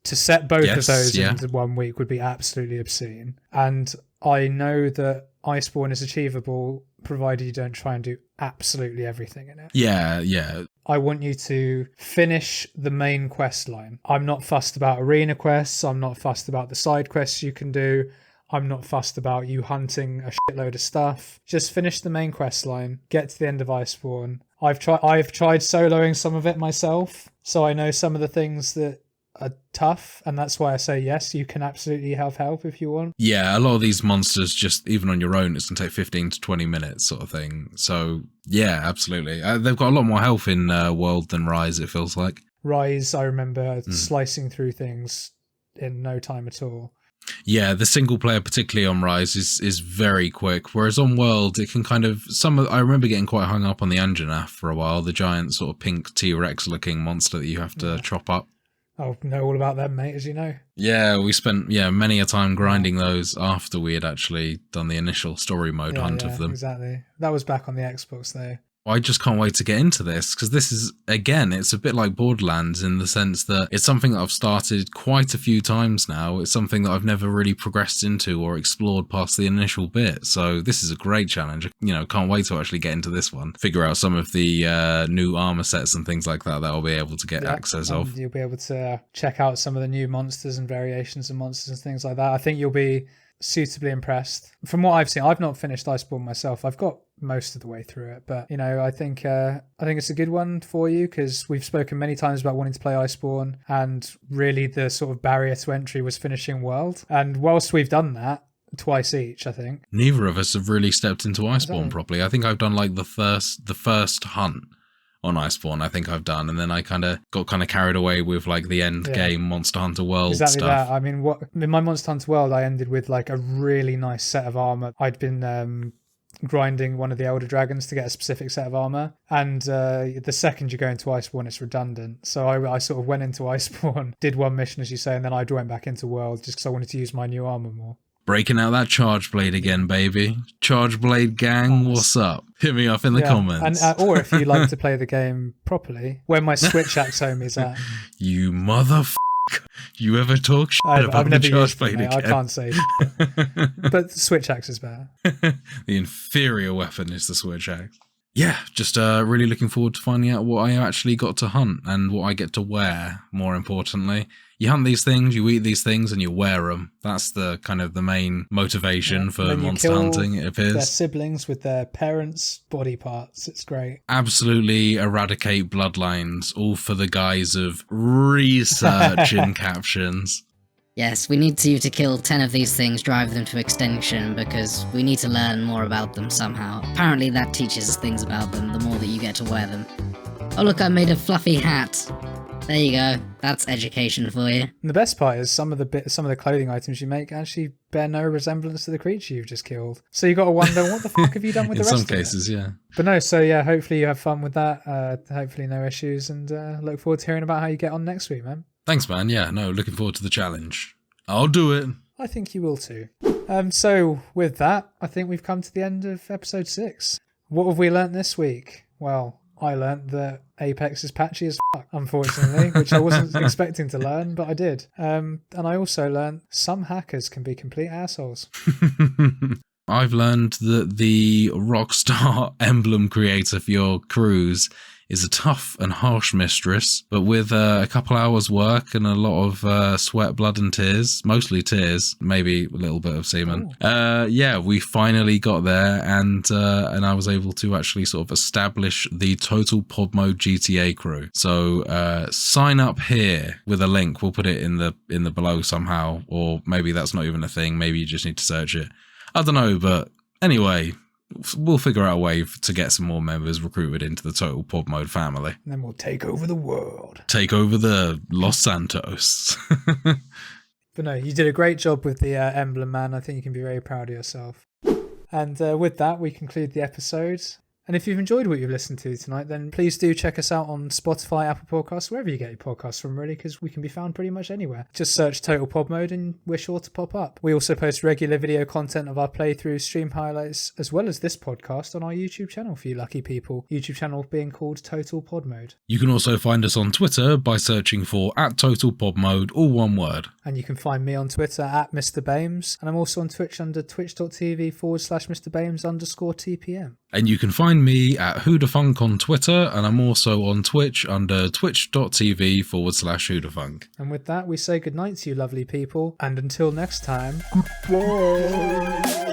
To set both of those into 1 week would be absolutely obscene. And I know that Iceborne is achievable provided you don't try and do absolutely everything in it. Yeah. I want you to finish the main quest line. I'm not fussed about arena quests. I'm not fussed about the side quests you can do. I'm not fussed about you hunting a shitload of stuff. Just finish the main quest line. Get to the end of Iceborne. I've tried soloing some of it myself, so I know some of the things that are tough, and that's why I say yes, you can absolutely have help if you want. Yeah, a lot of these monsters, just even on your own, it's going to take 15 to 20 minutes sort of thing. So, yeah, absolutely. They've got a lot more health in World than Rise, it feels like. Rise, I remember slicing through things in no time at all. Yeah, the single player, particularly on Rise, is very quick, whereas on World, it can kind of... I remember getting quite hung up on the Anjanath for a while, the giant sort of pink T-Rex looking monster that you have to chop up. I know all about them, mate, as you know. Yeah, we spent many a time grinding those after we had actually done the initial story mode hunt of them. Exactly. That was back on the Xbox, though. I just can't wait to get into this, because this is, again, it's a bit like Borderlands in the sense that it's something that I've started quite a few times now. It's something that I've never really progressed into or explored past the initial bit. So this is a great challenge. Can't wait to actually get into this one. Figure out some of the new armor sets and things like that I'll be able to get access of. You'll be able to check out some of the new monsters and variations of monsters and things like that. I think you'll be suitably impressed. From what I've seen, I've not finished Iceborne myself. I've got most of the way through it, but I think it's a good one for you, because we've spoken many times about wanting to play Iceborne, and really the sort of barrier to entry was finishing World. And whilst we've done that twice each, I think neither of us have really stepped into Iceborne properly. I think I've done like the first hunt on Iceborne, I think I've done, and then I got carried away with like the end game Monster Hunter World exactly stuff. That. I mean, in my Monster Hunter World, I ended with like a really nice set of armor. I'd been grinding one of the Elder Dragons to get a specific set of armor. And the second you go into Iceborne, it's redundant. So I sort of went into Iceborne, did one mission, as you say, and then I went back into World just because I wanted to use my new armor more. Breaking out that Charge Blade again, baby. Charge Blade gang, what's up? Hit me up in the comments. And, or if you like to play the game properly, where my Switch axe homie's at. You motherfucker. You ever talk shit about the Charge Blade again? I can't say shit. But Switch axe is better. The inferior weapon is the Switch axe. Yeah, just really looking forward to finding out what I actually got to hunt and what I get to wear, more importantly. You hunt these things, you eat these things, and you wear them. That's the kind of the main motivation for monster hunting, it appears. Their siblings with their parents' body parts. It's great. Absolutely eradicate bloodlines, all for the guise of research in captions. Yes, we need you to kill 10 of these things, drive them to extinction, because we need to learn more about them somehow. Apparently that teaches us things about them, the more that you get to wear them. Oh look, I made a fluffy hat. There you go. That's education for you. And the best part is some of the clothing items you make actually bear no resemblance to the creature you've just killed. So you got to wonder, what the fuck have you done with the rest of it? In some cases, yeah. But no, so yeah, hopefully you have fun with that. Hopefully no issues, and look forward to hearing about how you get on next week, man. Thanks, man. Yeah, no, looking forward to the challenge. I'll do it. I think you will too. So with that, I think we've come to the end of episode 6. What have we learnt this week? Well, I learnt that Apex is patchy as fuck, unfortunately, which I wasn't expecting to learn, but I did. And I also learnt some hackers can be complete assholes. I've learned that the Rockstar emblem creator for your crews is a tough and harsh mistress, but with a couple hours work and a lot of sweat, blood and tears, mostly tears, maybe a little bit of semen. Yeah, we finally got there, and I was able to actually sort of establish the total pod mode GTA crew. So sign up here with a link. We'll put it in the below somehow, or maybe that's not even a thing. Maybe you just need to search it. I don't know, but anyway, we'll figure out a way to get some more members recruited into the Total Pod Mode family. And then we'll take over the world. Take over the Los Santos. But no, you did a great job with the emblem, man. I think you can be very proud of yourself. And with that, we conclude the episode. And if you've enjoyed what you've listened to tonight, then please do check us out on Spotify, Apple Podcasts, wherever you get your podcasts from, really, because we can be found pretty much anywhere. Just search Total Pod Mode and we're sure to pop up. We also post regular video content of our playthroughs, stream highlights, as well as this podcast on our YouTube channel for you lucky people. YouTube channel being called Total Pod Mode. You can also find us on Twitter by searching for @TotalPodMode, all one word. And you can find me on Twitter @MrBames, and I'm also on Twitch under twitch.tv/MrBames_TPM. And you can find me at Whodafunk on Twitter, and I'm also on Twitch under twitch.tv/Whodafunk. And with that, we say goodnight to you lovely people, and until next time, goodbye.